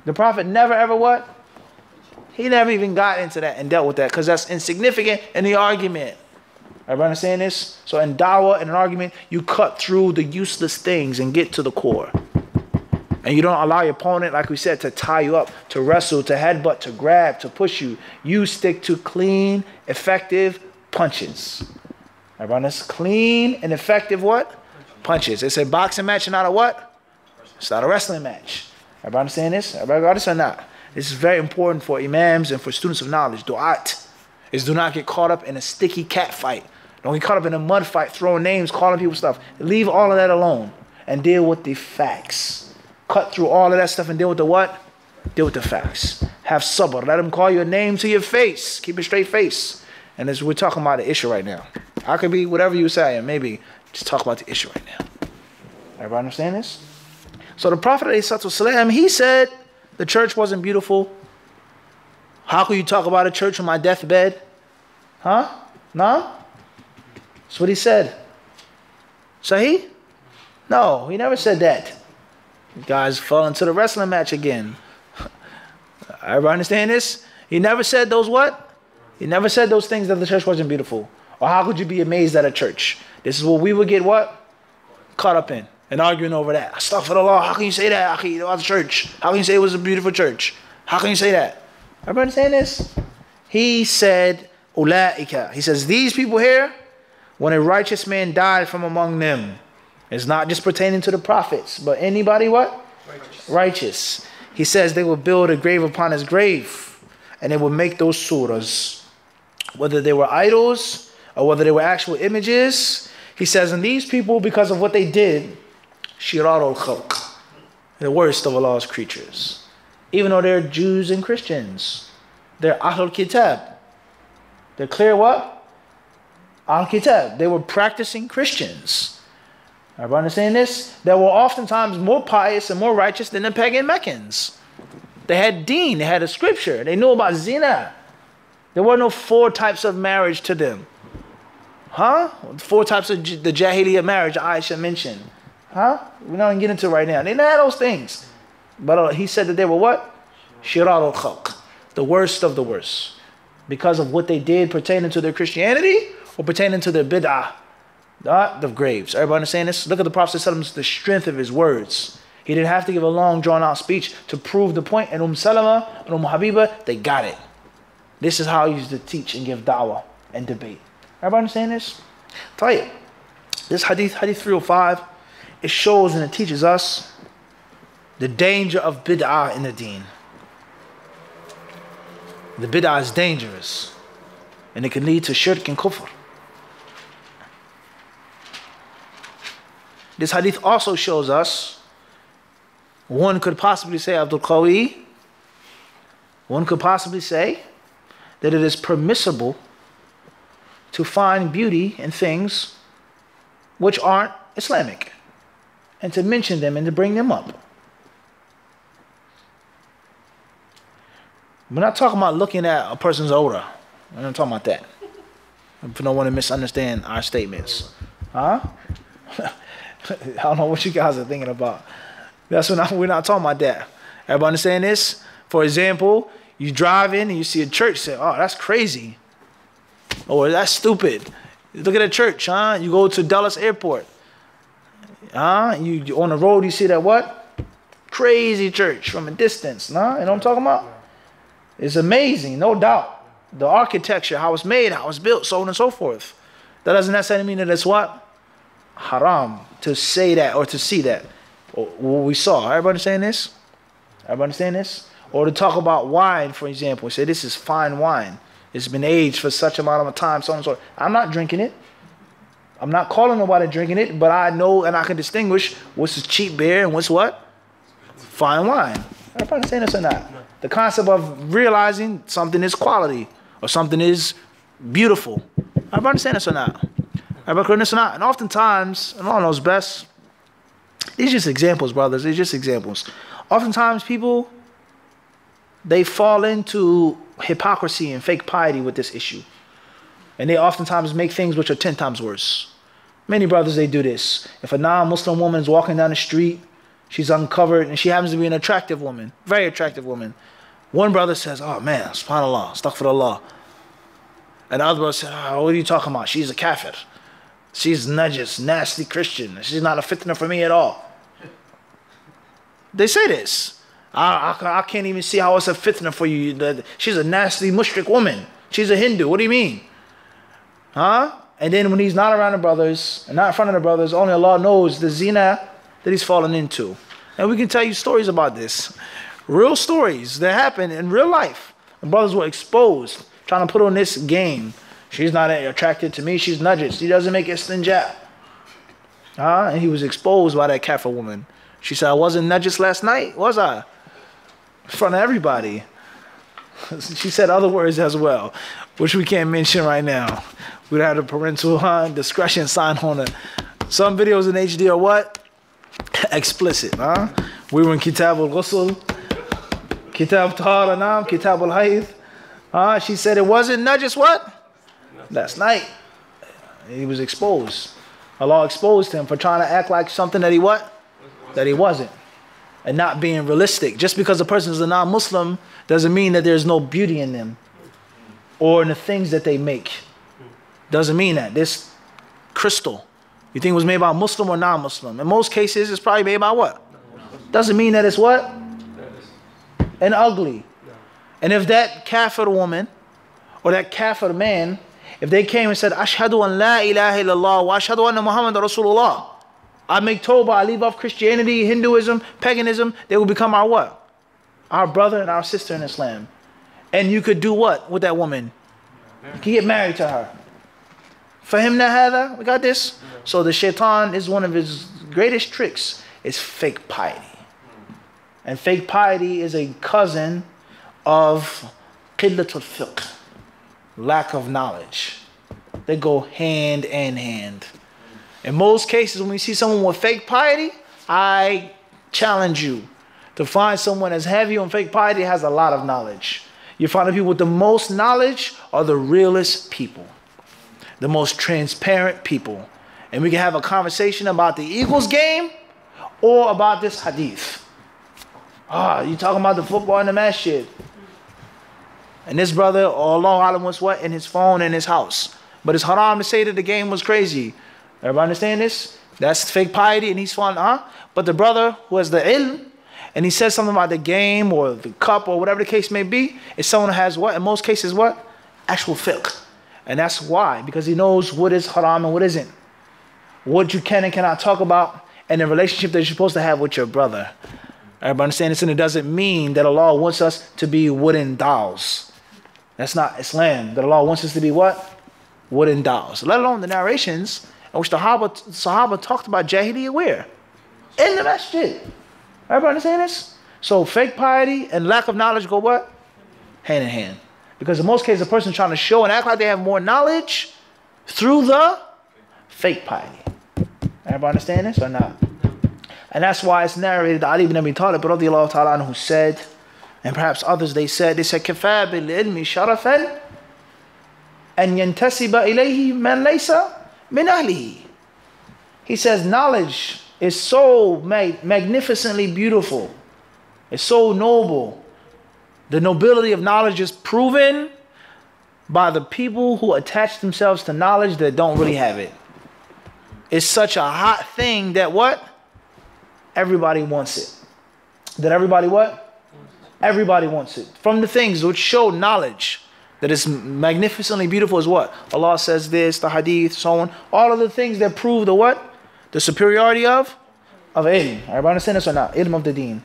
the Prophet never ever what? He never even got into that and dealt with that because that's insignificant in the argument. Everybody understand this? So in dawah, in an argument, you cut through the useless things and get to the core. And you don't allow your opponent, like we said, to tie you up, to wrestle, to headbutt, to grab, to push you. You stick to clean, effective punches. Everybody understand? Clean and effective what? Punches. It's a boxing match and not a what? It's not a wrestling match. Everybody understand this? Everybody got this or not? This is very important for imams and for students of knowledge. Du'at is do not get caught up in a sticky cat fight. Don't get caught up in a mud fight, throwing names, calling people stuff. Leave all of that alone and deal with the facts. Cut through all of that stuff and deal with the what? Deal with the facts. Have sabr. Let them call your name to your face. Keep a straight face. And as we're talking about the issue right now. I could be whatever you say and maybe just talk about the issue right now. Everybody understand this? So the Prophet ﷺ, he said the church wasn't beautiful. How could you talk about a church on my deathbed? Huh? No? That's what he said. Sahih? No, he never said that. You guys fell into the wrestling match again. Everybody understand this? He never said those what? He never said those things that the church wasn't beautiful. Or how could you be amazed at a church? This is what we would get what? Caught up in. And arguing over that. Astaghfirullah, how can you say that? About the church? How can you say it was a beautiful church? How can you say that? Everybody understand this? He said, Ulaika. He says, these people here, when a righteous man died from among them, it's not just pertaining to the prophets, but anybody what? Righteous. He says they will build a grave upon his grave, and they will make those surahs, whether they were idols or whether they were actual images. He says, and these people, because of what they did, Shirarul Khalq, the worst of Allah's creatures. Even though they're Jews and Christians, they're Ahlul Kitab. They're clear what? Ahlul Kitab. They were practicing Christians. Everybody understand this? They were oftentimes more pious and more righteous than the pagan Meccans. They had deen, they had a scripture, they knew about zina. There were no 4 types of marriage to them. Huh? 4 types of the Jahiliyyah marriage Aisha mentioned. Huh? We're not going to get into it right now. They didn't have those things. But he said that they were what? Shirarul Khalq. The worst of the worst. Because of what they did pertaining to their Christianity or pertaining to their bid'ah. The graves. Everybody understand this? Look at the Prophet ﷺ, the strength of his words. He didn't have to give a long drawn out speech to prove the point. And Salama and Habiba, they got it. This is how he used to teach and give da'wah and debate. Everybody understand this? Tayyib. This hadith 305, it shows and it teaches us the danger of bid'ah in the deen. The bid'ah is dangerous, and it can lead to shirk and kufr. This hadith also shows us, one could possibly say, Abdul Qawi, one could possibly say that it is permissible to find beauty in things which aren't Islamic, and to mention them and to bring them up. We're not talking about looking at a person's aura. We're not talking about that. For no one to misunderstand our statements. Huh? I don't know what you guys are thinking about. That's what we're not talking about that. Everybody understand this? For example, you drive in and you see a church, say, oh, that's crazy. Or that's stupid. Look at a church, huh? You go to Dallas Airport. You on the road, you see that what? Crazy church from a distance. Nah? You know what I'm talking about? It's amazing, no doubt. The architecture, how it's made, how it's built, so on and so forth. That doesn't necessarily mean that it's what? Haram to say that or to see that. Or what we saw. Everybody understand this? Everybody understand this? Or to talk about wine, for example. Say this is fine wine. It's been aged for such amount of time, so on and so forth. I'm not drinking it. I'm not calling nobody drinking it, but I know and I can distinguish what's cheap beer and what's what? Fine wine. Everybody understand this or not? The concept of realizing something is quality or something is beautiful. Everybody understand this or not? Everybody understand this or not? And oftentimes, and Allah knows best, these are just examples, brothers. These are just examples. Oftentimes people, they fall into hypocrisy and fake piety with this issue. And they oftentimes make things which are 10 times worse. Many brothers, they do this. If a non-Muslim woman is walking down the street, she's uncovered, and she happens to be an attractive woman, very attractive woman. One brother says, oh man, subhanAllah, astaghfirullah. And the other brother said, oh, what are you talking about? She's a kafir. She's najis, nasty Christian. She's not a fitna for me at all. They say this. I can't even see how it's a fitna for you. She's a nasty mushrik woman. She's a Hindu. What do you mean? Huh? And then when he's not around the brothers, and not in front of the brothers, only Allah knows the zina that he's fallen into. And we can tell you stories about this. Real stories that happened in real life. The brothers were exposed, trying to put on this game. She's not attracted to me, she's najis. She doesn't make istinja. And he was exposed by that kafir woman. She said, I wasn't najis last night, was I? In front of everybody. She said other words as well, which we can't mention right now. We'd have a parental discretion sign on it. Some videos in HD are what? Explicit, huh? We were in Kitab al-Ghusl, Kitab Tahara, Kitab al-Hayd. She said it wasn't najis what? Last night. He was exposed. Allah exposed him for trying to act like something that he what? That he wasn't. And not being realistic. Just because a person is a non-Muslim doesn't mean that there's no beauty in them. Or in the things that they make. Doesn't mean that. This crystal, you think it was made by a Muslim or non-Muslim? In most cases, it's probably made by what? Doesn't mean that it's what? And ugly. And if that kafir woman or that kafir man, if they came and said, Ashhadu an la ilaha illallah wa ashhadu anna Muhammad Rasulullah, I make tawbah, I leave off Christianity, Hinduism, paganism, they will become our what? Our brother and our sister in Islam. And you could do what with that woman? You could get married to her. For him hadha, we got this. So the shaitan is one of his greatest tricks is fake piety. And fake piety is a cousin of qillatul fiqh, lack of knowledge. They go hand in hand. In most cases, when we see someone with fake piety, I challenge you to find someone as heavy on fake piety has a lot of knowledge. You find the people with the most knowledge are the realest people, the most transparent people. And we can have a conversation about the Eagles game or about this hadith. You talking about the football in the masjid. And this brother, Allah Alam, was what? In his phone in his house. But it's haram to say that the game was crazy. Everybody understand this? That's fake piety and he's fun, But the brother who has the ilm and he says something about the game or the cup or whatever the case may be, it's someone who has what? In most cases, what? Actual fiqh. And that's why, because he knows what is haram and what isn't. What you can and cannot talk about, and the relationship that you're supposed to have with your brother. Everybody understand this? And it doesn't mean that Allah wants us to be wooden dolls. That's not Islam. That Allah wants us to be what? Wooden dolls. Let alone the narrations in which the Sahaba talked about Jahiliyyah where? In the masjid. Everybody understand this? So fake piety and lack of knowledge go what? Hand in hand. Because in most cases, a person trying to show and act like they have more knowledge through the fake piety. Everybody understand this or not? And that's why it's narrated that Ali ibn Abi Talib radiyallahu ta'ala anhu said, and perhaps others they said, كَفَى بِالْعِلْمِ شَرَفًا أَنْ يَنْتَسِبَ إِلَيْهِ مَنْ لَيْسَ مِنْ أَهْلِهِ. He says knowledge is so magnificently beautiful. It's so noble. The nobility of knowledge is proven by the people who attach themselves to knowledge that don't really have it. It's such a hot thing that what? Everybody wants it. That everybody what? Everybody wants it. From the things which show knowledge that is magnificently beautiful is what? Allah says this, the hadith, so on. All of the things that prove the what? The superiority of ilm. Everybody understand this or not? Ilm of the deen.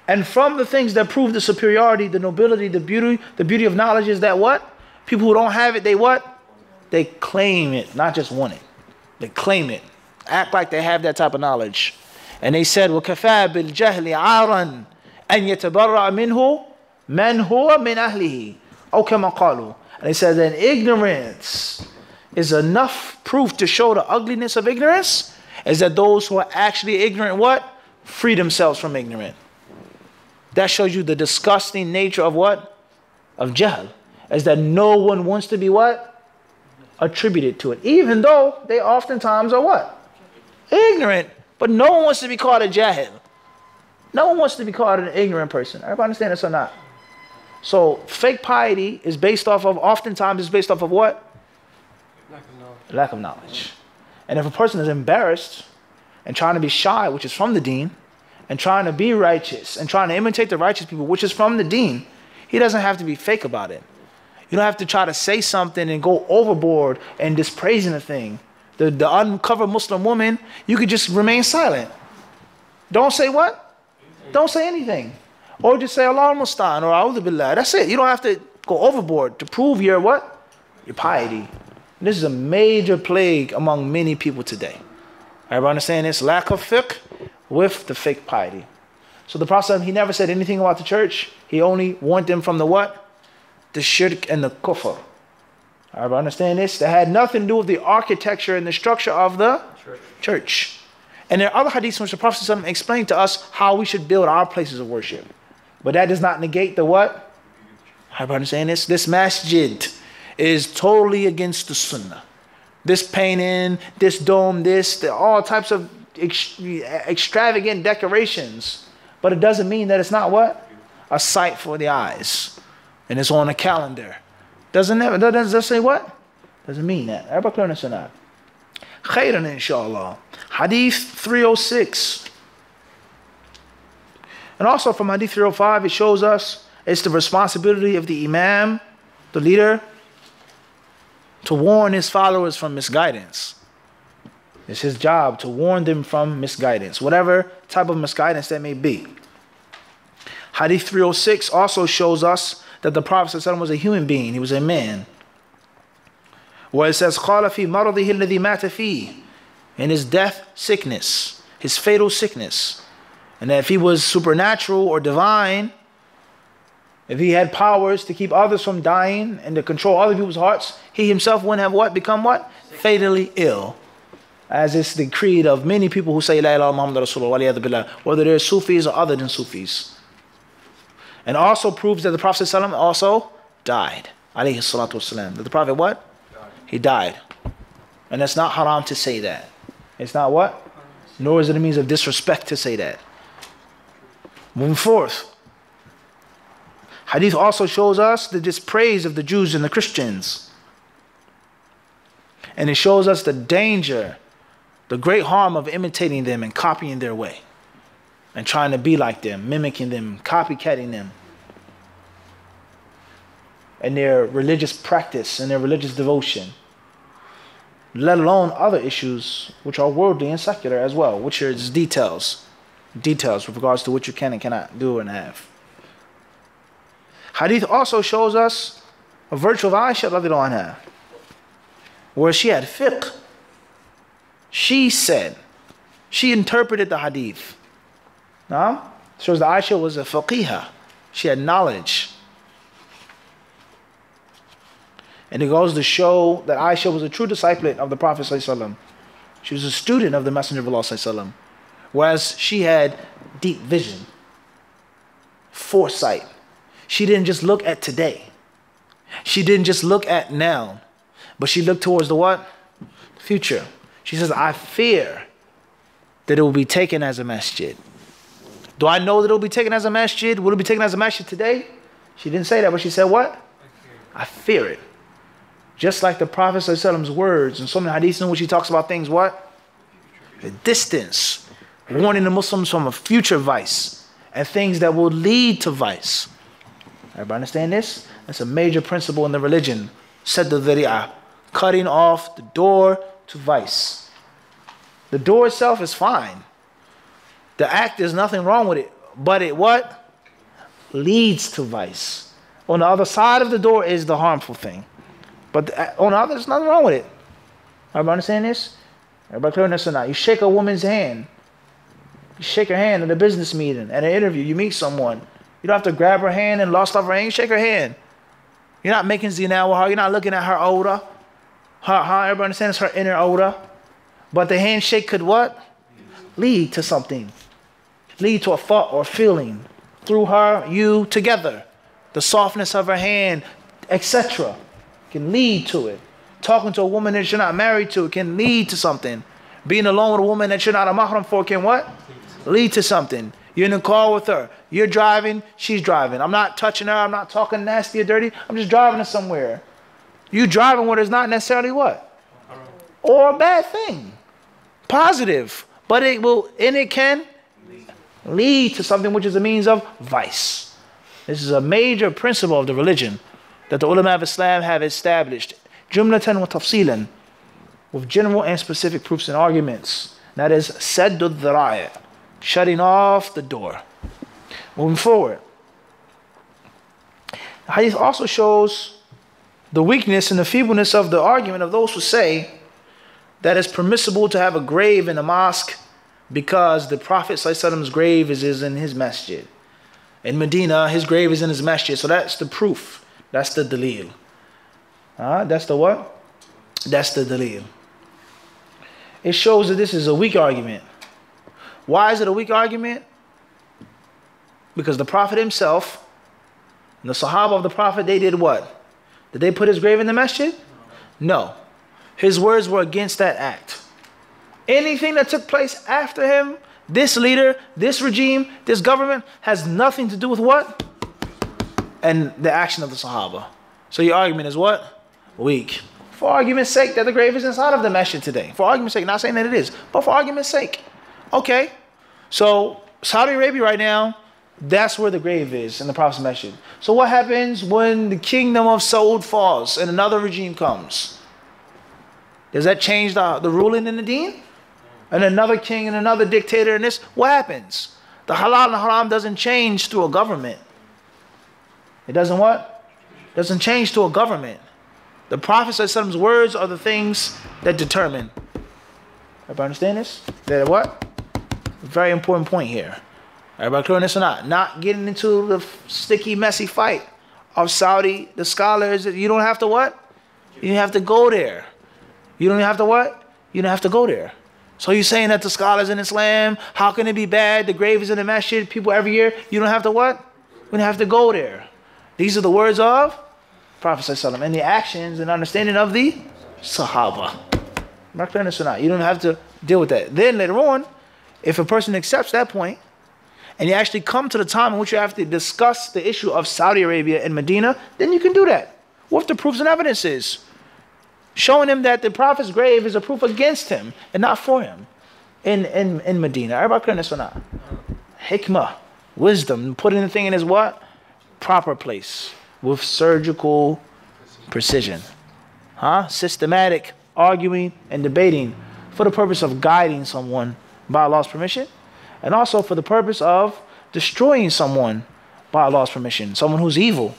And from the things that prove the superiority, the nobility, the beauty of knowledge is that what? People who don't have it, they what? They claim it, not just want it. They claim it. Act like they have that type of knowledge. And they said, وَكَفَى بِالْجَهْلِ عَارًا أَنْ يَتَبَرَّأَ مِنْهُ مَنْ هُوَ مِنْ أَهْلِهِ أَوْ كَمَا قَالُوا. And they said that ignorance is enough proof to show the ugliness of ignorance, is that those who are actually ignorant, what? Free themselves from ignorance. That shows you the disgusting nature of what? Of jahl. Is that no one wants to be what? Attributed to it. Even though they oftentimes are what? Ignorant. But no one wants to be called a jahil. No one wants to be called an ignorant person. Everybody understand this or not? So fake piety is based off of, oftentimes is based off of what? Lack of knowledge. Lack of knowledge. And if a person is embarrassed and trying to be shy, which is from the deen, and trying to be righteous and trying to imitate the righteous people, which is from the deen, he doesn't have to be fake about it. You don't have to try to say something and go overboard and dispraising a thing. The uncovered Muslim woman, you could just remain silent. Don't say what? Don't say anything. Or just say Allah al-Mustan or A'udhu Billah. That's it. You don't have to go overboard to prove your what? Your piety. This is a major plague among many people today. Everybody understand this? Lack of fiqh with the fake piety. So the Prophet, he never said anything about the church. He only warned them from the what? The shirk and the kufr. Everybody understand this? That had nothing to do with the architecture and the structure of the church. And there are other hadiths which the Prophet explained to us how we should build our places of worship. But that does not negate the what? Everybody understand this? This masjid is totally against the sunnah. This painting, this dome, all types of extravagant decorations. But it doesn't mean that it's not what? A sight for the eyes. And it's on a calendar. Doesn't say what? Doesn't mean that. Everybody clear on this or not? Khairan inshallah. Hadith 306. And also from Hadith 305, it shows us it's the responsibility of the Imam, the leader, to warn his followers from misguidance. It's his job to warn them from misguidance, whatever type of misguidance that may be. Hadith 306 also shows us that the Prophet ﷺ was a human being. He was a man. Where it says, قَالَ فِي مَرَضِهِ الَّذِي مَاتَ فِيهِ, in his death sickness, his fatal sickness. And that if he was supernatural or divine, if he had powers to keep others from dying and to control other people's hearts, he himself wouldn't have what? Become what? Fatally ill. As is the creed of many people who say, La ilaha Muhammad Rasulullah, whether they're Sufis or other than Sufis. And also proves that the Prophet ﷺ also died. Alayhi salatu wasalam. That the Prophet what? He died. And it's not haram to say that. It's not what? Nor is it a means of disrespect to say that. Moving forth. Hadith also shows us the dispraise of the Jews and the Christians. And it shows us the danger, the great harm of imitating them and copying their way. and trying to be like them, mimicking them, copycatting them, and their religious practice and their religious devotion, let alone other issues which are worldly and secular as well, which are just details with regards to what you can and cannot do and have. Hadith also shows us a virtue of Aisha radiallahu anha, where she had fiqh. She said, she interpreted the hadith. Now, shows that Aisha was a faqihah. She had knowledge. And it goes to show that Aisha was a true disciple of the Prophet ﷺ. She was a student of the Messenger of Allah ﷺ. Whereas she had deep vision, foresight. She didn't just look at today. She didn't just look at now. But she looked towards the what? Future. She says, I fear that it will be taken as a masjid. Do I know that it will be taken as a masjid? Will it be taken as a masjid today? She didn't say that, but she said what? I fear it. Just like the Prophet ﷺ's words in so many hadiths in which he talks about things, what? The distance. Warning the Muslims from a future vice and things that will lead to vice. Everybody understand this? That's a major principle in the religion. Sadd al-dhari'ah. Cutting off the door to vice. The door itself is fine. The act, there's nothing wrong with it. But it what? Leads to vice. On the other side of the door is the harmful thing. But on the other, there's nothing wrong with it. Everybody understand this? Everybody clear on this or not? You shake a woman's hand. You shake her hand at a business meeting, at an interview. You meet someone. You don't have to grab her hand and lost off her hand. You shake her hand. You're not making zina with her. You're not looking at her odor. Everybody understands her inner odor. But the handshake could what? Lead to something. Lead to a thought or feeling. Through her, you, together. The softness of her hand, etc. can lead to it. Talking to a woman that you're not married to can lead to something. Being alone with a woman that you're not a mahram for can what? Lead to something. You're in the car with her. You're driving, she's driving. I'm not touching her. I'm not talking nasty or dirty. I'm just driving her somewhere. You driving with her is not necessarily what? Or a bad thing. Positive. But it will, and it can lead to something which is a means of vice. This is a major principle of the religion that the ulama of Islam have established. Jumlatan wa tafsilan. With general and specific proofs and arguments. That is sadd al-dhara'i. Shutting off the door. Moving forward. The hadith also shows the weakness and the feebleness of the argument of those who say that it's permissible to have a grave in a mosque because the Prophet ﷺ's grave is in his masjid. In Medina, his grave is in his masjid. So that's the proof. That's the dalil. That's the what? That's the dalil. It shows that this is a weak argument. Why is it a weak argument? Because the Prophet himself and the Sahaba of the Prophet, they did what? Did they put his grave in the masjid? No. His words were against that act. Anything that took place after him, this leader, this regime, this government, has nothing to do with what? And the action of the Sahaba. So your argument is what? Weak. For argument's sake that the grave is inside of the masjid today. For argument's sake, not saying that it is, but for argument's sake. Okay. So Saudi Arabia right now, that's where the grave is in the Prophet's masjid. So what happens when the kingdom of Saud falls and another regime comes? Does that change the ruling in the deen? And another king and another dictator and this? What happens? The halal and haram doesn't change through a government. It doesn't what? Doesn't change to a government. The Prophet's words are the things that determine. Everybody understand this? That what? Very important point here. Everybody clear on this or not? Not getting into the sticky, messy fight of Saudi, the scholars. You don't have to what? You don't have to go there. You don't have to what? You don't have to go there. So you're saying that the scholars in Islam, how can it be bad? The grave is in the masjid, people every year. You don't have to what? We don't have to go there. These are the words of Prophet ﷺ and the actions and understanding of the Sahaba. Not clear on this or not? You don't have to deal with that. Then later on, if a person accepts that point, and you actually come to the time in which you have to discuss the issue of Saudi Arabia and Medina, then you can do that with the proofs and evidences. Showing him that the Prophet's grave is a proof against him and not for him in Medina. Everybody clear on this or not? hikmah, wisdom, putting the thing in its what? Proper place with surgical precision. Systematic arguing and debating for the purpose of guiding someone by Allah's permission, and also for the purpose of destroying someone by Allah's permission, someone who's evil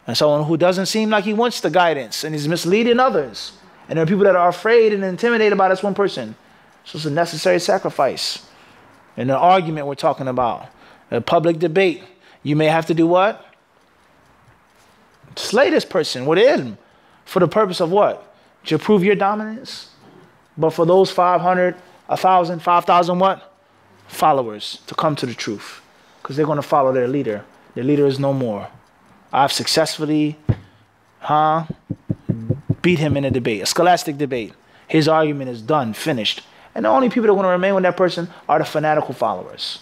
and someone who doesn't seem like he wants the guidance and he's misleading others. And there are people that are afraid and intimidated by this one person. So it's a necessary sacrifice. In an argument we're talking about, a public debate, you may have to do what? Slay this person with ilm. For the purpose of what? To prove your dominance. But for those 500, 1,000, 5,000 what? Followers to come to the truth. Because they're going to follow their leader. Their leader is no more. I've successfully beat him in a debate, a scholastic debate. His argument is done, finished. And the only people that are going to remain with that person are the fanatical followers.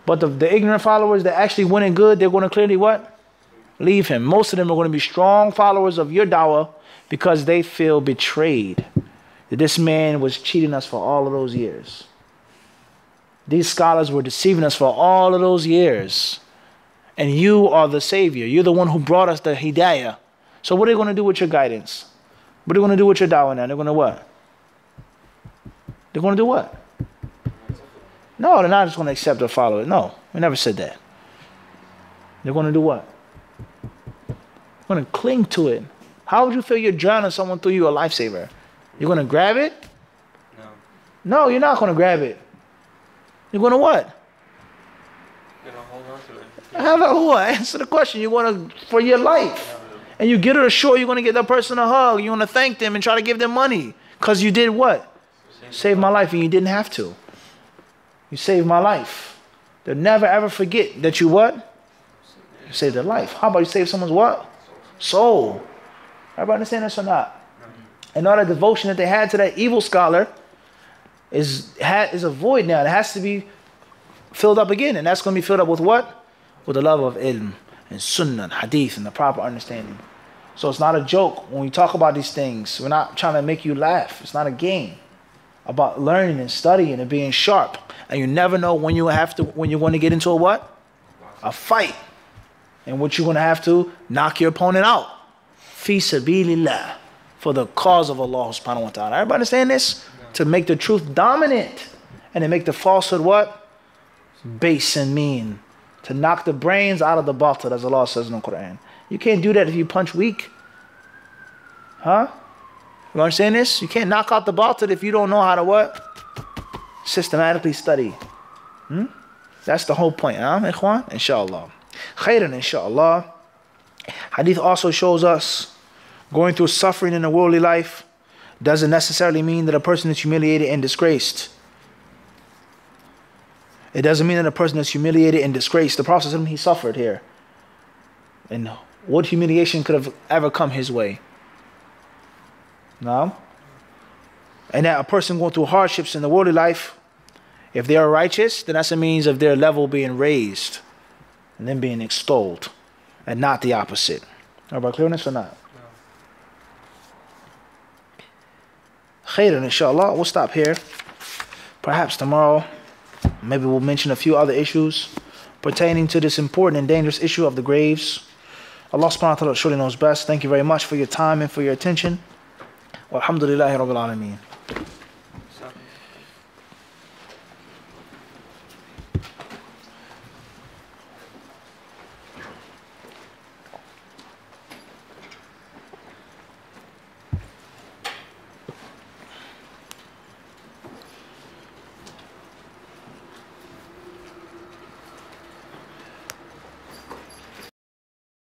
But the ignorant followers that actually winning good, they're going to clearly what? Leave him. Most of them are going to be strong followers of your dawah because they feel betrayed that this man was cheating us for all of those years. These scholars were deceiving us for all of those years. And you are the savior. You're the one who brought us the hidayah. So what are they going to do with your guidance? What are they going to do with your dawah now? They're going to what? They're going to do what? No, they're not just going to accept or follow it. No, we never said that. They're going to do what? They're going to cling to it. How would you feel you're drowning someone through you a lifesaver? You're going to grab it? No. No, you're not going to grab it. You're going to what? You're going to hold on to it. How about what? Answer the question. You want to, for your life. And you get to the shore, you're going to give that person a hug. You want to thank them and try to give them money. Because you did what? Saved my life and you didn't have to. You saved my life. They'll never ever forget that you what? You saved their life. How about you save someone's what? Soul. Everybody understand this or not? And all the devotion that they had to that evil scholar is a void now. It has to be filled up again. And that's going to be filled up with what? With the love of ilm and sunnah and hadith and the proper understanding. So it's not a joke when we talk about these things. We're not trying to make you laugh. It's not a game. About learning and studying and being sharp. And you never know when you're going to get into a what? A fight. And what you're going to have to knock your opponent out. Fi sabilillah. For the cause of Allah subhanahu wa ta'ala. Everybody understand this? No. To make the truth dominant. And to make the falsehood what? Base and mean. To knock the brains out of the batil, as Allah says in the Quran. You can't do that if you punch weak. Huh? You understand this? You can't knock out the batil if you don't know how to what? Systematically study. That's the whole point, huh, ikhwan? Inshallah. Khairan, inshallah. Hadith also shows us going through suffering in the worldly life doesn't necessarily mean that a person is humiliated and disgraced. It doesn't mean that a person is humiliated and disgraced. The Prophet, he suffered here. And what humiliation could have ever come his way? No? And that a person going through hardships in the worldly life, if they are righteous, then that's a means of their level being raised and then being extolled, and not the opposite. Everybody clear on this or not? Khairan, inshallah. We'll stop here. Perhaps tomorrow, maybe we'll mention a few other issues pertaining to this important and dangerous issue of the graves. Allah subhanahu wa ta'ala surely knows best. Thank you very much for your time and for your attention. Walhamdulillahi Rabbil Alameen.